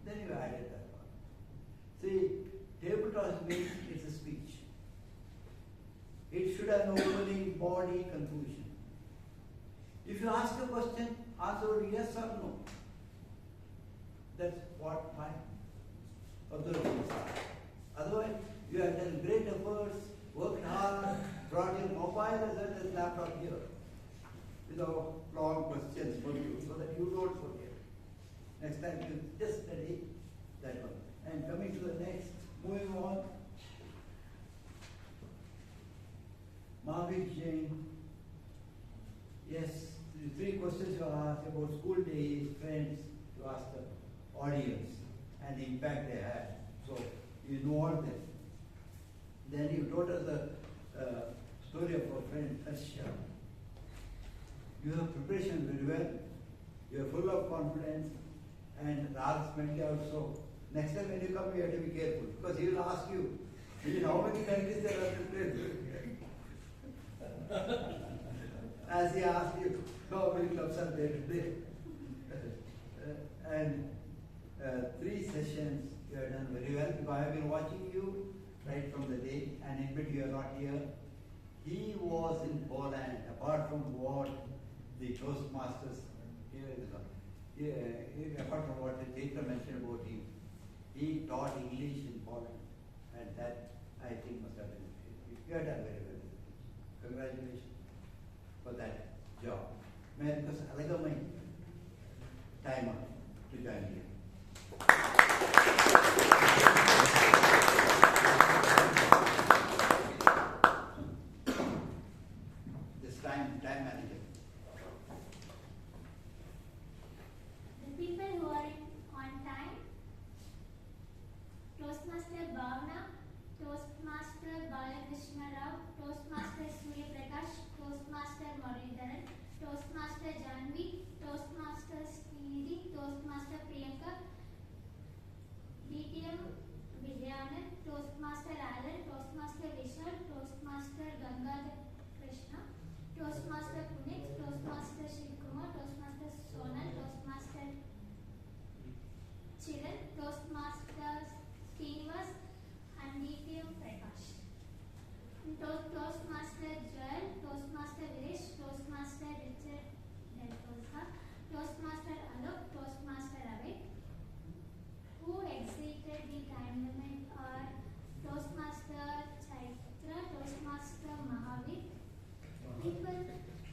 Then you added that one. See, table topics means it's a speech. It should have no opening, body, conclusion. If you ask a question, answer yes or no. That's what my observations are. Otherwise, you have done great efforts, worked hard, brought your mobile as well as laptop here. Without long questions for you, so that you don't forget. Next time you just study that one. And coming to the next, moving on. Mahaveer Jain. Yes, the three questions you asked about school days, friends, you asked the audience and the impact they had. So you involved them. Then you told us the story of our friend Harsha. You have preparation very well. You are full of confidence, and Raj Menti also. Next time when you come, you have to be careful because he will ask you, in how many countries there are prepared. As he asked you, how many clubs are there today? And 3 sessions you have done very well because I have been watching you right from the day, and in between you are not here. He was in Poland, apart from what the Toastmasters, apart from what the Chaitra mentioned about him, he taught English in Poland, and that I think must have been, you have done very well. Congratulations for that job. May I request Alagammai timer to join you. This time manager. The people who are on time: Toastmaster Bhavana, Toastmaster Balakrishna Rao, Toastmaster Surya, Toastmaster Murlidharan, Toastmaster Jahnvi, Toastmaster Srinidhi, Toastmaster Priyanka, DTM Vijay, Toastmaster Anand, Toastmaster Vishal, Toastmaster Gangaadhar Krishna, Toastmaster Kenneth, Toastmaster Kumar, Toastmaster Sonal, Toastmaster Chaitra, Toastmaster Srinidhi, and DTM Prakash. Toastmaster Jain, Toastmaster Veeresh, Toastmaster Vijay, Toastmaster Alok, Toastmaster Rao. Who exceeded the time limit are Toastmaster Chaitra, Toastmaster Mahaveer. People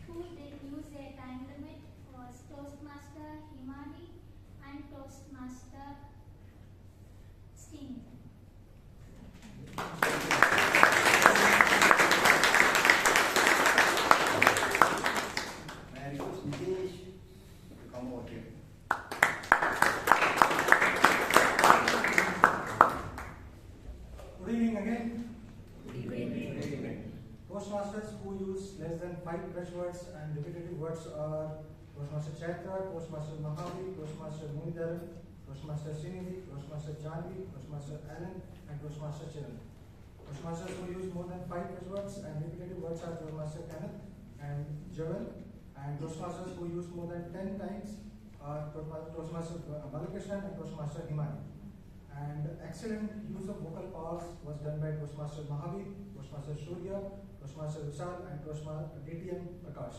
who did use their time limit was Toastmaster Himani and Toastmaster Sterlin. Good evening again. Toastmasters who use less than 5 fresh words and repetitive words are Toastmaster Chaitra, Toastmaster Mahaveer, Toastmaster Murlidharan, Toastmaster Srinidhi, Toastmaster Jahnvi, Toastmaster Anand, and Toastmaster Chaitra. Toastmasters who use more than 5 fresh words and repetitive words are Toastmaster Kenneth and Jain, and Toastmasters who use more than 10 times are Toastmaster Balakrishna and Toastmaster Himani. And excellent use of vocal powers was done by Toastmaster Mahaveer, Toastmaster Surya, Toastmaster Vishal, and Toastmaster DTM Prakash.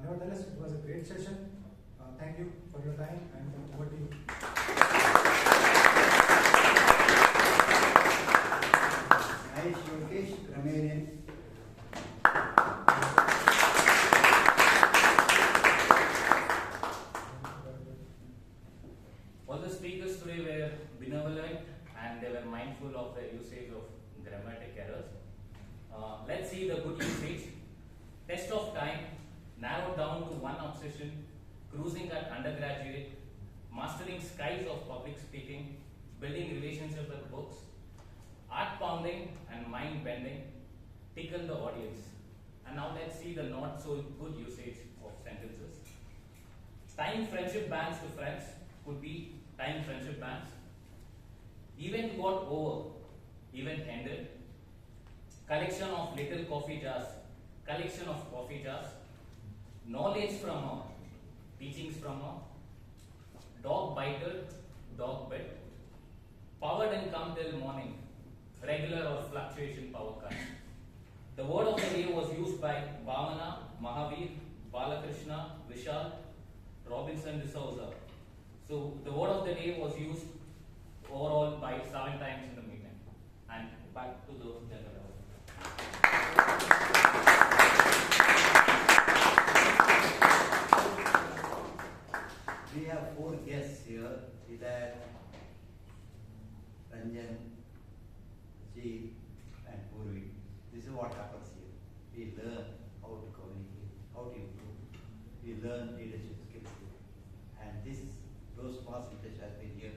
Nevertheless, it was a great session. Thank you for your time, and over to you. Nice showcase, grammarian. All the speakers today were benevolent and they were mindful of the usage of grammatic errors. Let's see the good usage. Test of time, narrowed down to one obsession, cruising at undergraduate, mastering skies of public speaking, building relationship with books, art pounding and mind bending, tickle the audience. And now let's see the not so good usage of sentences. Time friendship bans to friends could be time friendship bans. Event got over, event ended. Collection of little coffee jars, collection of coffee jars. Knowledge from her, teachings from her. Dog biter, dog bit. Powered and come till morning, regular or fluctuation power cut. The word of the day was used by Bhavana, Mahaveer, Balakrishna, Vishal, Robinson D'Souza. So the word of the day was used overall by 7 times in the meeting. And back to the general. We have 4 guests here, Vijay, Ranjan, Jain, and Purvi. This is what happens here. We learn how to communicate, how to improve. We learn leadership skills here. And this Toastmasters which has been here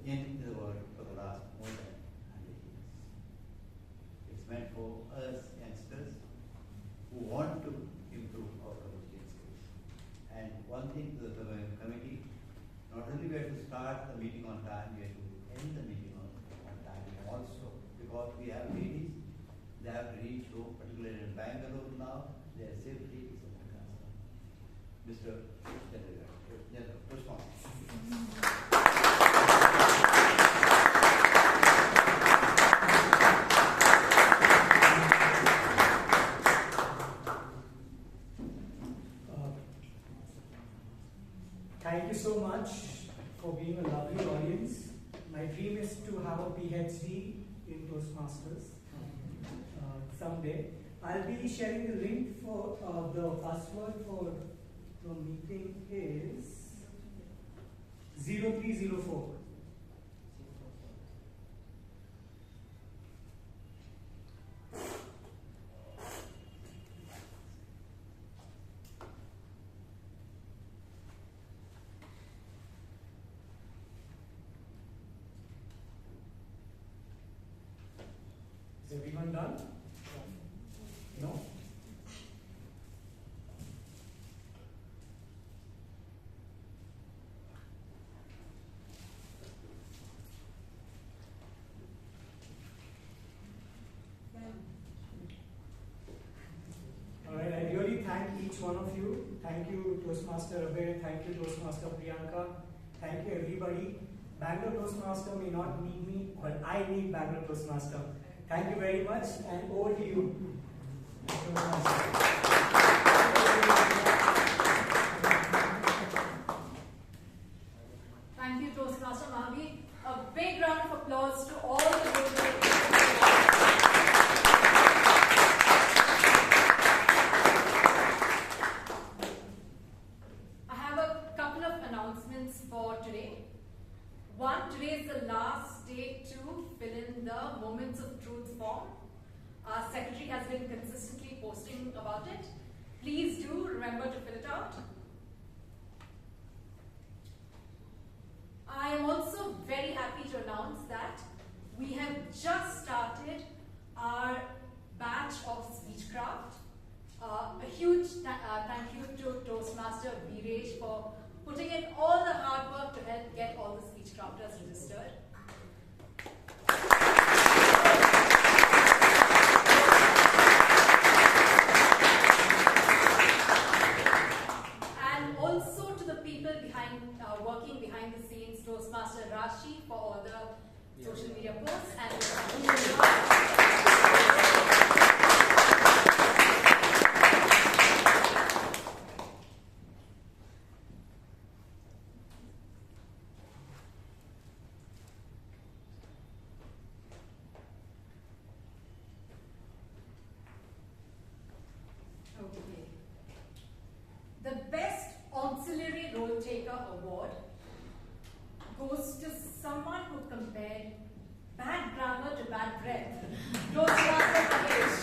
in the world for the last more than 100 years. for us youngsters who want to improve our communication skills. And one thing to the committee, not only we have to start the meeting on time, we have to end the meeting on time also, because we have ladies, they have to reach home, particularly in Bangalore now, their safety is a concern. Mr. General, response. Thank you so much for being a lovely audience. My dream is to have a PhD in Toastmasters someday. I'll be sharing the link for the password for the meeting is 0304. Is everyone done? No? Alright, I really thank each one of you. Thank you, Toastmaster Abhay. Thank you, Toastmaster Priyanka. Thank you, everybody. Bangalore Toastmaster may not need me, but I need Bangalore Toastmaster. Thank you very much, and over to you. Thank you very much. Thank you, Toastmaster Mahaveer. A big round of applause to all the good. I have a couple of announcements for today. One, today is the last day to fill in the Moments of Truth form. Our secretary has been consistently posting about it. Please do remember to fill it out. I am also very happy to announce that we have just started our batch of speechcraft. A huge thank you to Toastmaster Veeresh for putting in all the hard work to help get all the speechcrafters registered. And also to the people behind, working behind the scenes, Toastmaster Rashi for all the social media posts and the Best Auxiliary Role Taker Award goes to someone who compared bad grammar to bad breath. Toastmaster Prakash.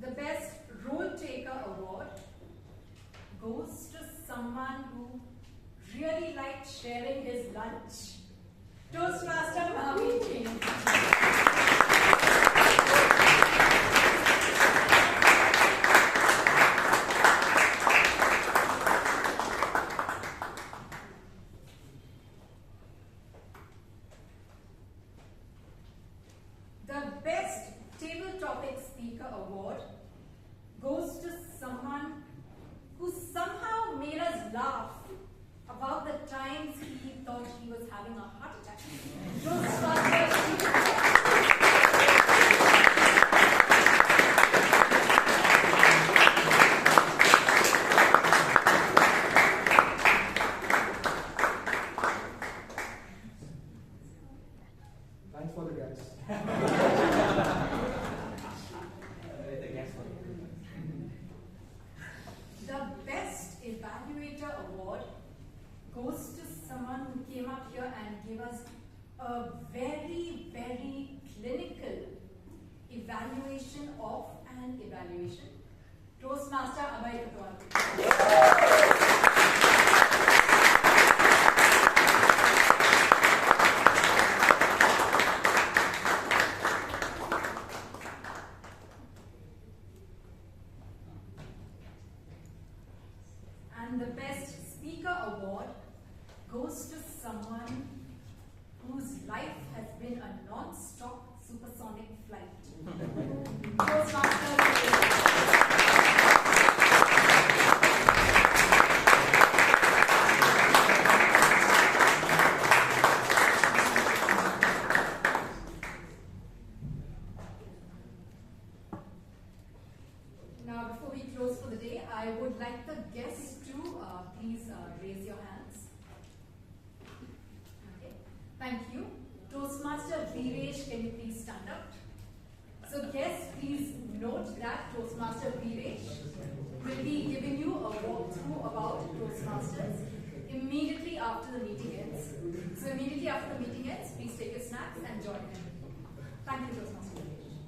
The Best Role Taker Award goes to someone who really liked sharing his lunch. Toastmaster Mahaveer Jain. The Best Table Topic Speaker Award goes to someone who somehow made us laugh about the times he thought he was having a heart attack. Thanks for the guys. The Best Evaluator Award goes to someone who came up here and gave us a very and evaluation. Toastmaster Abhay Katwal. And the Best Speaker Award goes to someone whose life has been a non-stop supersonic flight. Toastmaster. Now, before we close for the day, I would like the guests to please raise your hands. Okay, thank you. Toastmaster Veeresh, can you please stand up? So guests, please note that Toastmaster Veeresh will be giving you a walkthrough about Toastmasters immediately after the meeting ends. So immediately after the meeting ends, please take your snacks and join him. Thank you, Toastmaster Veeresh.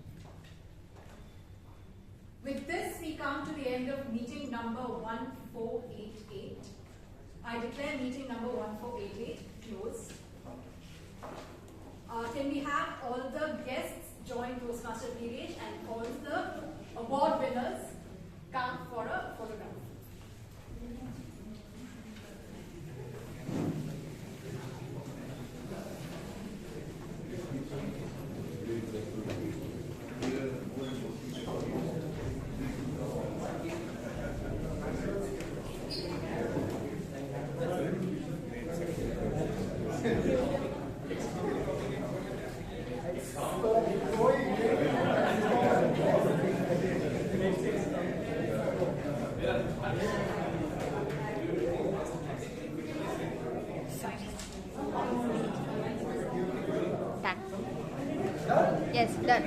With this, we come to the end of meeting number 1488. I declare meeting number 1488 closed. Can we have all the guests join Toastmaster Veeresh and all the award winners come for a photograph? Yes, done.